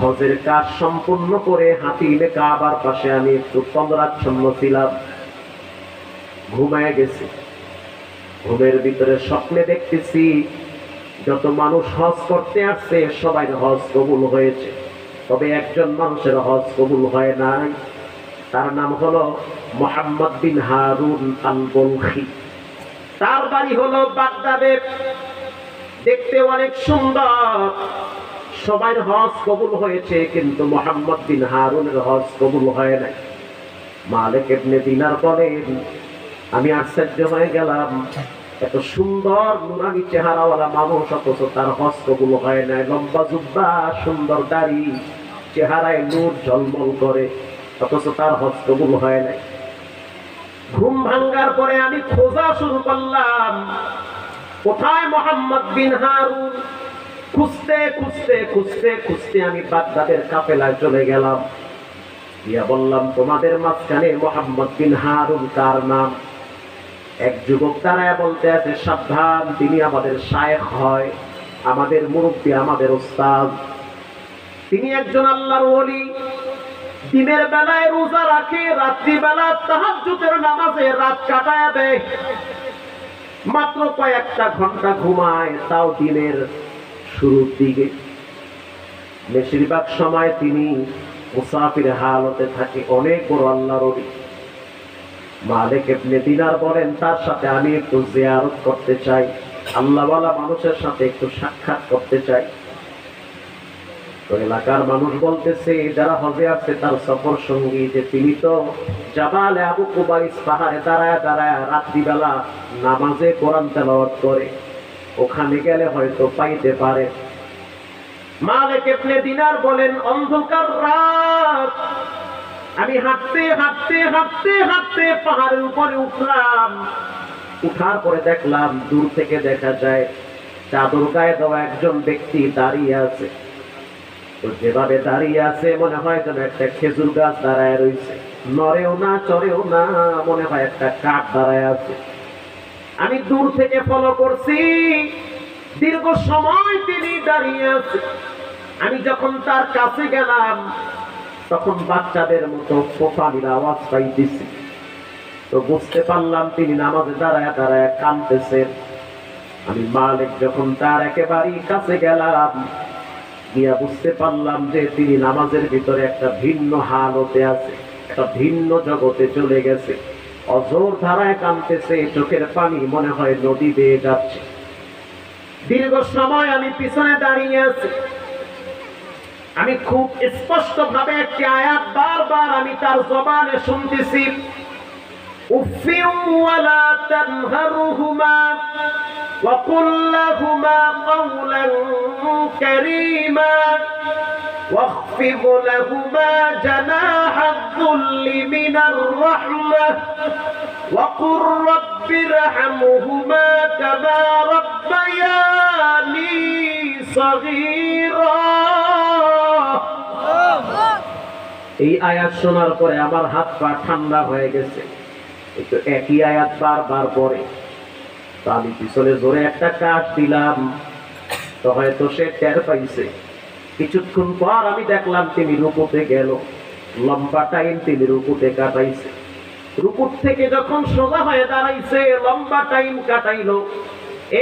হজের কাজ সম্পূর্ণ করে হাতিমে কাবার পাশে আমি একটু তন্দ্রাচ্ছন্ন ছিলাম, ঘুমায় গেছি। ঘুমের ভিতরে স্বপ্নে দেখতেছি যত মানুষ হজ করতে আসছে সবাই হজ কবুল হয়েছে, তবে একজন মানুষের হজ কবুল হয় নাই। তার নাম হলো মুহাম্মদ বিন হারুন আল বলখি। তার বাড়ি হলো বাগদাদে, দেখতে অনেক সুন্দর। সবাই হজ কবুল হয়েছে, কিন্তু মুহাম্মদ বিন হারুনের হজ কবুল হয় নাই। মালিক ইবনে দিনার বলেন, আমি আশ্চর্য হয়ে গেলাম, এত সুন্দর নুরানি চেহারাওয়ালা মানুষ, অথচ তার হজ কবুল হয় নাই। লম্বা জুব্বা, সুন্দর দাড়ি, চেহারায় নূর ঝলমল করে, অথচ তার হজ কবুল হয় নাই। ঘুম ভাঙ্গার পরে আমি খোঁজা শুরু করলাম, কোথায় মুহাম্মদ বিন হারুন? খুঁজতে খুঁজতে খুঁজতে খুঁজতে আমি বাগদাদের কাফেলায় চলে গেলাম। গিয়া বললাম, তোমাদের মাঝখানে মুহাম্মদ বিন হারুন কার নাম? এক যুবক দাঁড়ায় বলতে আছে, সাবধান, তিনি আমাদের শায়েখ হয়, আমাদের মুরব্বী, আমাদের ওস্তাদ। তিনি একজন আল্লাহর ওলি, দিনের বেলায় রোজা রাখে, রাত্রি বেলা তাহাজ্জুদের নামাজে রাত কাটায় দেয়, মাত্র কয়েকটা ঘন্টা ঘুমায়, তাও দিনের শুরুর দিকে। বেশিরভাগ সময় তিনি মুসাফির হালতে থাকে, অনেক বড় আল্লাহর ওলি। মালিক ইবনে দিনার বলেন, তার সাথে আমি একটু জিয়ারত করতে চাই, আল্লাহওয়ালা মানুষের সাথে একটু সাক্ষাৎ করতে চাই। তো এলাকার মানুষ বলতেছে, যারা হজে আসছে তার সফর সঙ্গী, যে তিনি তো জাবালে আবু কুবাইস পাহাড়ে দাঁড়ায় দাঁড়ায় রাত্রিবেলা নামাজে কোরআন তেলাওয়াত করে, ওখানে গেলে হয়তো পাইতে পারে। মালিক ইবনে দিনার বলেন, অন্ধকার রাত, আমি হাঁটতে হাঁটতে হাঁটতে হাঁটতে পাহাড়ের উপরে উঠলাম। উঠার পরে দেখলাম, দূর থেকে দেখা যায় চাদর গায়ে দেওয়া একজন ব্যক্তি দাঁড়িয়ে আছে। তো যেভাবে দাঁড়িয়ে আছে মনে হয় যেন একটা খেজুর গাছ দাঁড়ায় রয়েছে, নড়েও না চড়েও না, মনে হয় একটা কাঠ দাঁড়ায় আছে। আমি দূর থেকে ফলো করছি, দীর্ঘ সময় তিনি দাঁড়িয়ে আছে। আমি যখন তার কাছে গেলাম, তখন বাচ্চাদের মতো ফোঁফানির আওয়াজ পাইতেছি। তো বুঝতে পারলাম তিনি নামাজে দাঁড়ায় দাঁড়ায় কাঁদতেছেন। আমি মালিক যখন তার একেবারেই কাছে গেলাম, গিয়া বুঝতে পারলাম যে তিনি নামাজের ভিতরে একটা ভিন্ন হালতে আছে। একটা ভিন্ন জগতে চলে গেছে, অঝোর ধারায় কাঁদতেছে, চোখের পানি মনে হয় নদী বেয়ে যাচ্ছে। দীর্ঘ সময় আমি পিছনে দাঁড়িয়ে আছি, আমি খুব স্পষ্ট ভাবে একটি আয়াত বারবার আমি তার জবানে শুনতেছি, উফিউ ওয়ালা তানহারহুমা ওয়া কুল লাহুমা কাওলান কারীমা واخفض لهما جناح الذل من الرحمة وقل رب ارحمهما كما ربياني صغيرا। এই আয়াত শোনার পরে আমার হাত পা ঠান্ডা হয়ে গেছে। একটু একই আয়াত বারবার পরে তো আমি পিছনে জোরে একটা কাশ দিলাম, তো হয়তো সে টের পাইছে। কিছুক্ষণ পর আমি দেখলাম তিনি রুকুতে গেল, লম্বা টাইম তিনি রুকুতে কাটাইছে। রুকুর থেকে যখন সোজা হয়ে দাঁড়াইছে, লম্বা টাইম কাটাইলো।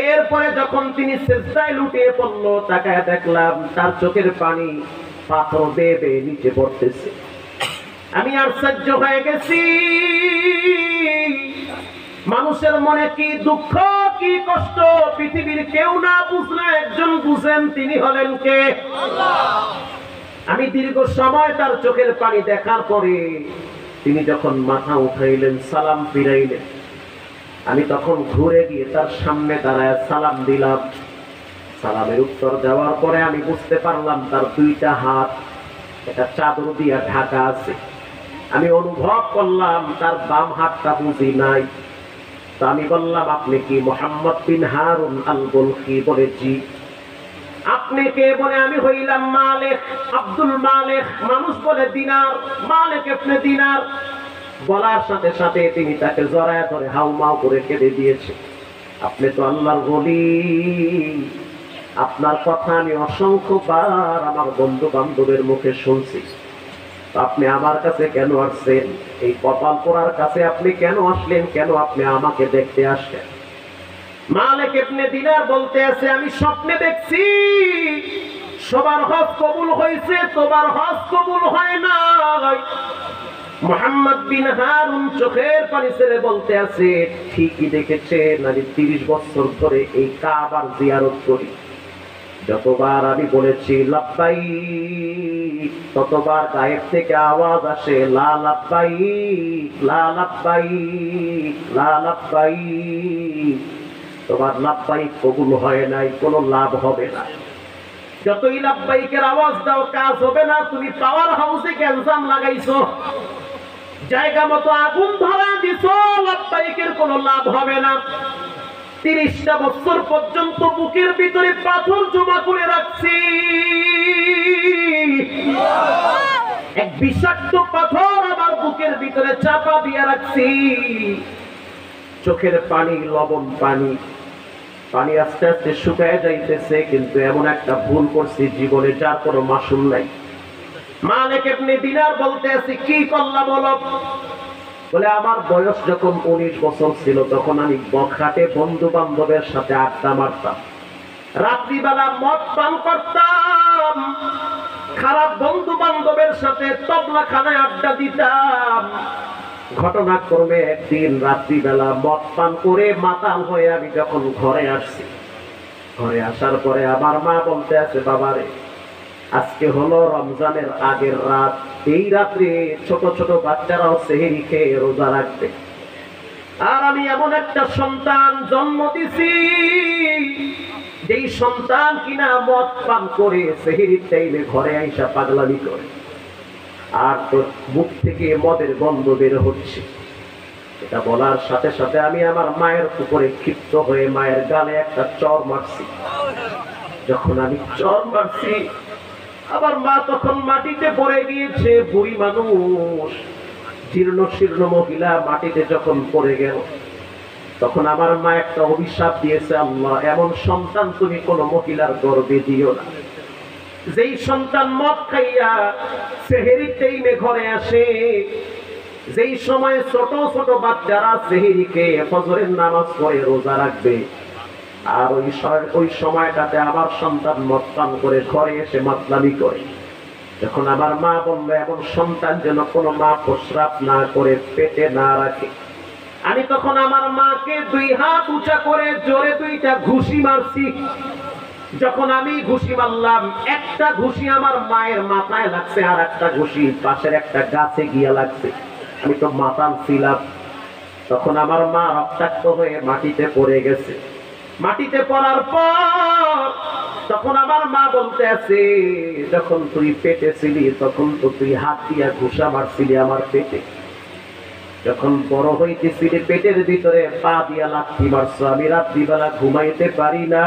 এরপরে যখন তিনি সিজদায় লুটিয়ে পড়লো, তাকায় দেখলাম তার চোখের পানি পাথর বেয়ে বেয়ে নিচে পড়তেছে। আমি আশ্চর্য হয়ে গেছি, মানুষের মনে কি দুঃখ কি কষ্ট পৃথিবীর কেউ না বুঝলে একজন বুঝেন, তিনি হলেন কে? আল্লাহ। আমি দীর্ঘ সময় তার চোখের পানি দেখার পরে তিনি যখন মাথা উঠাইলেন, সালাম ফিরাইলেন, আমি তখন ঘুরে গিয়ে তার সামনে দাঁড়ায় সালাম দিলাম। সালামের উত্তর দেওয়ার পরে আমি বুঝতে পারলাম তার দুইটা হাত একটা চাদর দিয়া ঢাকা আছে। আমি অনুভব করলাম তার বাম হাতটা বুঝি নাই। তো আমি বললাম, আপনি কি মুহাম্মদ বিন হারুন আল বলখি? বলে জি। আপনি কে? বলে আমি হইলাম মালিক, আব্দুল মালিক। মানুষ বলে দিনার, মালিক ইবনে দিনার। বলার সাথে সাথে তিনি তাকে জড়ায় ধরে হাউমাউ করে কেঁদে দিয়েছে। আপনি তো আল্লাহর ওলি, আপনার কথা আমি অসংখ্যবার আমার বন্ধু বান্ধবের মুখে শুনছি। আপনি আমার কাছে কেন আসছেন? এই কপাল পোড়ার কাছে আপনি কেন আসলেন? কেন আপনি আমাকে দেখতে আসলেন? মালিক ইবনে দিনার বলতে আছে, আমি স্বপ্নে দেখছি সবার হজ কবুল হয়েছে, তোমার হজ কবুল হয় নাই। মুহাম্মদ বিন হারুন চোখের পানি ছেড়ে বলতে আছে, ঠিকই দেখেছেন, আমি 30 বছর ধরে এই কাবার জিয়ারত করি। যতবার আমি বলেছি লাব্বাইক, ততবার গায়েব থেকে আওয়াজ আসে লা লাব্বাইক, লা লাব্বাইক, লা লাব্বাইক। তোমার লাব্বাইক কবুল হয় নাই, কোনো লাভ হবে না। যতই লাব্বাইকের আওয়াজ দাও, কাজ হবে না। তুমি পাওয়ার হাউসে ক্যালসাম লাগাইছো, জায়গা মতো আগুন ধরা দিছো, লাব্বাইকের কোনো লাভ হবে না। 30টা বছর পর্যন্ত বুকের ভিতরে পাথর জমা করে রাখছি, এক বিষাক্ত পাথর আমার বুকের ভিতরে চাপা দিয়ে রাখছি। চোখের পানি লবণ পানি, পানি আস্তে আস্তে শুকায় যাইতেছে, কিন্তু এমন একটা ভুল করছি জীবনে যার কোনো মাসুল নাই। মালিক ইবনে দিনার বলতে আছে, কি করলাম বলো? বলে আমার বয়স যখন 19 বছর ছিল, তখন আমি বখাটে বন্ধু বান্ধবের সাথে আড্ডা মারতাম, রাত্রিবেলা মদ পান করতাম, খারাপ বন্ধু বান্ধবের সাথে তবলাখানায় আড্ডা দিতাম। ঘটনাক্রমে একদিন রাত্রিবেলা মদ পান করে মাতাল হয়ে আমি যখন ঘরে আসছি, ঘরে আসার পরে আমার মা বলতে আছে, বাবারে আজকে হলো রমজানের আগের রাত, এই রাত্রে ছোট ছোট বাচ্চারাও সেহরি খেয়ে রোজা রাখবে, আর আমি এমন একটা সন্তান জন্ম দিছি যেই সন্তান কিনা মদ পান করে সেহরির টাইমে ঘরে আইসা পাগলামি করে, আর তোর মুখ থেকে মদের গন্ধ বের হচ্ছে। এটা বলার সাথে সাথে আমি আমার মায়ের উপরে ক্ষিপ্ত হয়ে মায়ের গালে একটা চর মারছি। যখন আমি চর মারছি, আমার মা তখন মাটিতে পড়ে গিয়েছে। বুড়ি মানুষ, জীর্ণ শীর্ণ মহিলা, মাটিতে যখন পড়ে গেল, তখন আমার মা একটা অভিশাপ দিয়েছে, আল্লাহ এমন সন্তান তুমি কোন মহিলার গর্ভে দিও না, যেই সন্তান মদ খাইয়া সেহরির টাইমে ঘরে আসে, যেই সময় ছোট ছোট বাচ্চারা সেহরি খেয়ে ফজরের নামাজ পড়ে রোজা রাখবে, আর ওই সময়টাতে আমার সন্তান মদ পান করে ঘরে এসে মাতলামি করে। যখন আমার মা বলল এমন সন্তান যেন কোনো মা প্রস্রাব না করে পেটে না রাখে, আমি তখন আমার মাকে 2 হাত উঁচা করে জোরে 2টা ঘুষি মারছি। যখন আমি ঘুষি মারলাম, একটা ঘুষি আমার মায়ের মাথায় লাগছে, আর একটা ঘুষি পাশের একটা গাছে গিয়া লাগছে। আমি তো মাতাল ছিলাম। তখন আমার মা রক্তাক্ত হয়ে মাটিতে পড়ে গেছে। মাটিতে পড়ার পর তখন আমার মা বলতে আছে, যখন তুই পেটে ছিলি তখন তো তুই হাত দিয়া ঘুষা মারছিলি আমার পেটে, যখন বড় হইতেছিলি পেটের ভিতরে পা দিয়া লাথি মারছ, আমি রাত্রিবেলা ঘুমাইতে পারি না।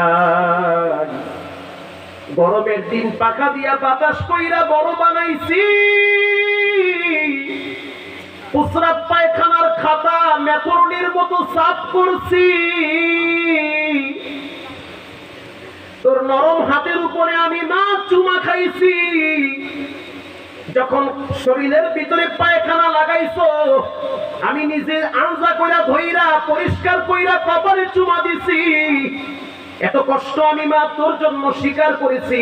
গরমের দিন পাখা দিয়া বাতাস কইরা বড় বানাইছি, প্রস্রাব পায়খানার খাতা মেথরনির মতো সাফ করছি, তোর নরম হাতের উপরে আমি মা চুমা খাইছি। যখন শরীরের ভিতরে পায়খানা লাগাইছো, আমি নিজে আঞ্জা কইরা ধইরা পরিষ্কার কইরা কপালে চুমা দিছি। এত কষ্ট আমি মা তোর জন্য স্বীকার করেছি।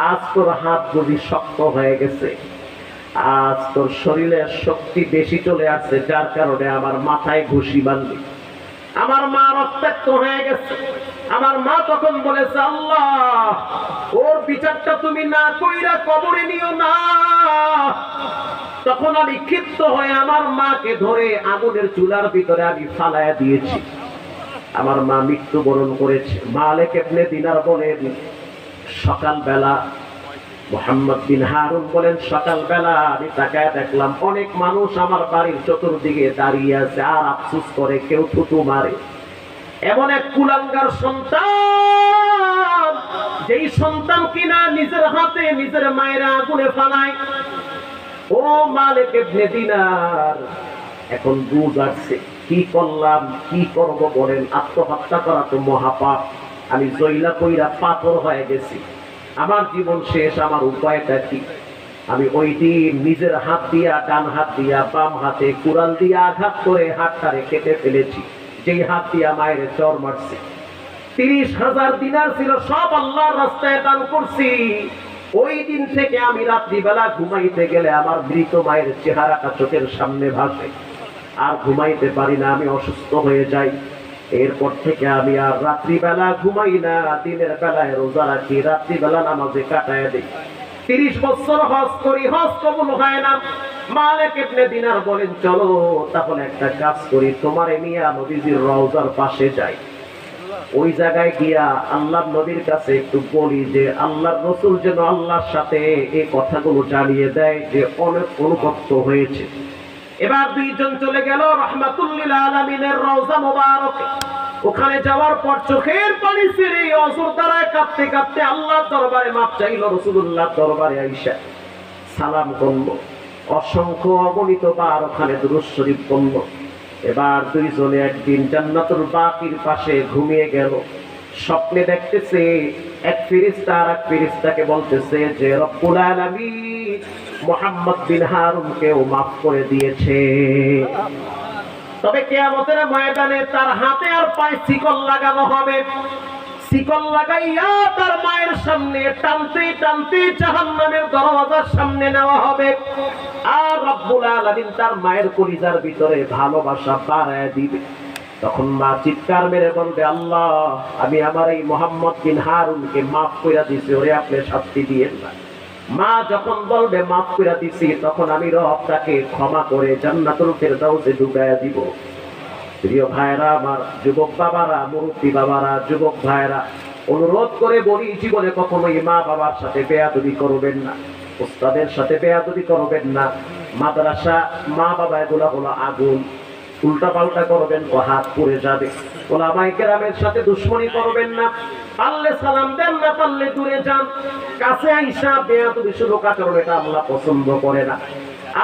আজ তোর হাত যদি শক্ত হয়ে গেছে, আজ তোর শরীরের শক্তি বেশি চলে আসছে, যার কারণে আমার মাথায় ঘুষি বাঁধলি। আমার মা রক্তাক্ত হয়ে গেছে। আমার মা তখন বলেছে, আল্লাহ ওর বিচারটা তুমি না কইরা কবরে নিও না। তখন আমি ক্ষিপ্ত হয়ে আমার মাকে ধরে আগুনের চুলার ভিতরে আমি ফালাইয়া দিয়েছি। আমার মা মৃত্যুবরণ করেছে। মালিক ইবনে দিনার বলেন, সকালবেলা মুহাম্মদ বিন হারুন বলেন, সকালবেলা আমি তাকায় দেখলাম অনেক মানুষ আমার বাড়ির চতুর্দিকে দাঁড়িয়ে আছে, আর আফসোস করে, কেউ থুতু মারে। এমন এক কুলাঙ্গার সন্তান, যেই সন্তান কিনা নিজের হাতে নিজের মায়ের আগুনে ফালায়। ও মালিক ইবনে দিনার, এখন বুঝ আসছে কি করলাম, কি করব বলেন। আত্মহত্যা করা তো মহাপাপ। আমি জইলা কইরা পাথর হয়ে গেছি, আমার জীবন শেষ, আমার উপায়টা কি? আমি ওই দিন নিজের হাত দিয়া, ডান হাত দিয়া, বাম হাতে কুড়াল দিয়া আঘাত করে হাতটারে কেটে ফেলেছি, যেই হাত দিয়া মায়ের চর মারছি। 30,000 দিনার ছিল, সব আল্লাহর রাস্তায় দান করছি। ওই দিন থেকে আমি রাত্রিবেলা ঘুমাইতে গেলে আমার মৃত মায়ের চেহারাটা চোখের সামনে ভাসে, আর ঘুমাইতে পারি না, আমি অসুস্থ হয়ে যাই। এরপর থেকে আমি আর রাত্রিবেলা ঘুমাই না, দিনের বেলায় রোজা রাখি, রাত্রিবেলা নামাজে কাটায় দিই। 30 বছর হজ করি, হজ কবুল হয় না। মালিক ইবনে দিনার বলেন, চলো তাহলে একটা কাজ করি, তোমারে নিয়ে নবীজির রওজার পাশে যাই। ওই জায়গায় গিয়া আল্লাহর নবীর কাছে একটু বলি যে আল্লাহর রাসূল যেন আল্লাহর সাথে এই কথাগুলো জানিয়ে দেয় যে অনেক অনুগত হয়েছে। এবার 2 জন চলে গেল রাহমাতুল লিল আলামিনের রওজা মোবারকে। ওখানে যাওয়ার পর চোখের পানি ছেড়ে অজর দ্বারায় কাঁদতে কাঁদতে আল্লাহর দরবারে মাপ চাইল। রাসূলুল্লাহর দরবারে আইসা সালাম করল, অসংখ্য অগণিত বার ওখানে দুরূদ শরীফ পড়ল। এবার 2 জনে একদিন জান্নাতুল বাকির পাশে ঘুমিয়ে গেল। স্বপ্নে দেখতেছে এক ফেরেশতা আর এক ফেরেশতাকে বলতেছে যে রব্বুল আলামিন মুহাম্মদ বিন হারুনকেও মাফ করে দিয়েছে, তবে কিয়ামতের ময়দানে তার হাতে আর পায়ে শিকল লাগানো হবে। শিকল লাগাইয়া তার মায়ের সামনে টানতে টানতে জাহান্নামের দরওয়াজার সামনে নেওয়া হবে। আর রব্বুল আলামিন তার মায়ের কলিজার ভিতরে ভালোবাসা বাড়ায় দিবে। তখন মা চিৎকার মেরে বলবে, আল্লাহ আমি আমার এই মুহাম্মদ বিন হারুনকে মাফ করে দিয়েছি, ওরে আপনি শাস্তি দিয়েন না। মা যখন বলবে মাফ করে দিছি, তখন আমি রব তাকে ক্ষমা করে জান্নাতুল ফেরদাউসে ঢুকায়া দিব। প্রিয় ভাইরা আমার, যুবক বাবারা, মুরব্বী বাবারা, যুবক ভাইরা, অনুরোধ করে বলি, জীবনে কখনোই মা বাবার সাথে বেয়াদবি করবেন না, উস্তাদের সাথে বেয়াদবি করবেন না। মাদ্রাসা, মা বাবা এগুলা হলো আগুন, উল্টা পাল্টা করবেন তো হাত পুড়ে যাবে। ওলামায়ে কেরামের সাথে দুশমনি করবেন না, পারলে সালাম দেন, না পারলে দূরে যান। কাছে আইসা বেয়াদবি শুধু আচরণ, এটা আল্লাহ পছন্দ করে না।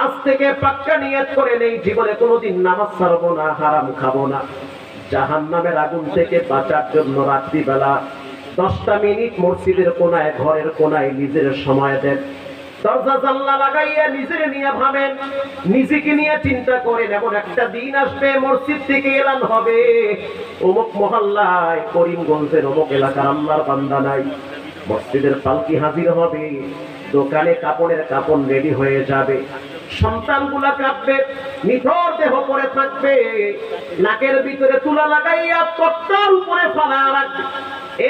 আজ থেকে পাক্কা নিয়ত করে নেই, জীবনে কোনোদিন নামাজ ছাড়বো না, হারাম খাবো না। জাহান্নামের আগুন থেকে বাঁচার জন্য রাত্রিবেলা 10টা মিনিট মসজিদের কোনায়, ঘরের কোনায় নিজের সময় দেন। দরজা জানলা লাগাইয়া নিজের নিয়ে ভাবেন, নিজেকে নিয়ে চিন্তা করেন। এমন একটা দিন আসবে, মসজিদ থেকে এলান হবে, অমুক মহল্লায় করিমগঞ্জের অমুক এলাকার আল্লাহর বান্দা নাই, মসজিদের পালকি হাজির হবে, দোকানে কাপড়ের কাপড় রেডি হয়ে যাবে, সন্তানগুলা কাঁদবে, নিথর দেহ পড়ে থাকবে, নাকের ভিতরে তুলা লাগাইয়া তক্তার উপরে ফালা রাখবে।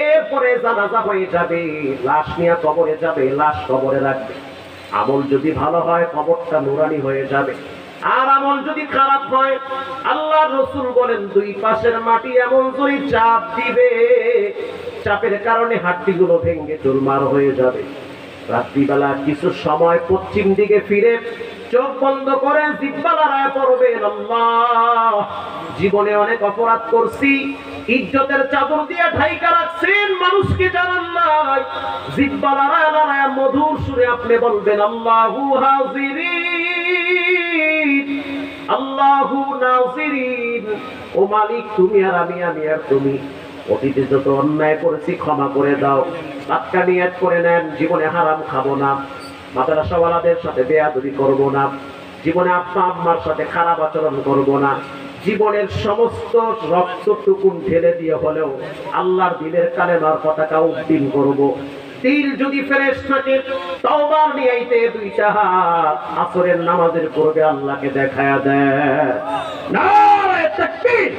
এরপরে জানাজা হয়ে যাবে, লাশ নিয়ে কবরে যাবে, লাশ কবরে রাখবে। আমল যদি ভালো হয় কবরটা নুরানি হয়ে যাবে, আর আমল যদি খারাপ হয় আল্লাহ রাসূল বলেন দুই পাশের মাটি এমন জোরে চাপ দিবে, চাপের কারণে হাড্ডিগুলো ভেঙে চুরমার হয়ে যাবে। রাত্রিবেলা কিছু সময় পশ্চিম দিকে ফিরে চোখ বন্ধ করে জিহ্বা লড়ায় পড়বেন, আল্লাহ জীবনে অনেক অপরাধ করছি, ইজ্জতের চাদর দিয়ে ঢাইকা রাখছেন, মানুষকে জানান নাই। জিহ্বা লড়ায় লড়ায় মধুর সুরে আপনি বলবেন, আল্লাহু হাজিরিন আল্লাহু নাজিরিন, ও মালিক তুমি আর আমি, আমি আর তুমি। অতীতে যত অন্যায় করেছি ক্ষমা করে দাও। বাক্কা নিয়াত করে নেন, জীবনে হারাম খাবো না, মাদ্রাসাওয়ালাদের সাথে বেয়াদবি করব না, জীবনে আব্বা আম্মার সাথে খারাপ আচরণ করব না, জীবনের সমস্ত রক্তটুকুন ঢেলে দিয়ে হলেও আল্লাহর দিনের কালেমার পতাকা উদ্দিন করব। দিল যদি ফ্রেশ থাকে তওবার নিয়াইতে দুইটা হাত আসরের নামাজের পূর্বে আল্লাহকে দেখায়া দেয়, নারে তাকবীর।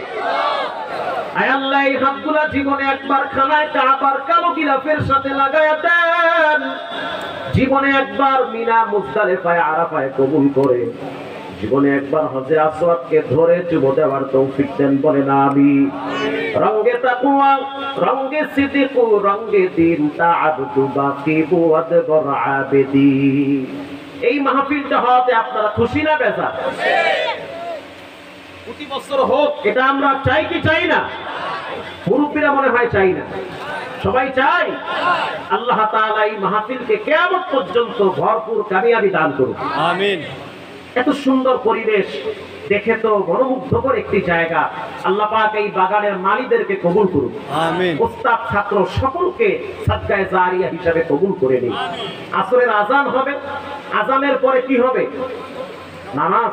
আয় আল্লাহ এই হাতগুলা জীবনে একবার খানায় কাবার কালো গিলাফের সাথে লাগায়া দেন, জীবনে একবার মিনা মুজদালিফায় আরাফায় কবুল করে, জীবনে একবার হজে আসওয়াদকে ধরে চুমো দেওয়ার তৌফিক দেন, বলেন আমিন। রঙ্গে তাকওয়া রঙ্গে সিদ্দিক রঙ্গে দিন তাআবদু বাকি বুয়াদ বর আবেদি। এই মাহফিলটা হতে আপনারা খুশি না বেজার? প্রতি বছর হোক, এটা আমরা চাই কি চাই না? মুরব্বীরা মনে হয় চাই না, সবাই চাই। আল্লাহ তাআলা এই মাহফিলকে কিয়ামত পর্যন্ত ভরপুর কামিয়াবি দান করুন, আমিন। এত সুন্দর পরিবেশ দেখে তো মনোমুগ্ধকর একটি জায়গা। আল্লাহ পাক এই বাগানের মালিকদেরকে কবুল করুন, আমিন। উস্তাদ ছাত্র সকলকে সাদকায়ে জারিয়া হিসাবে কবুল করে নিন। আসরের আজান হবে, আজানের পরে কি হবে? নামাজ।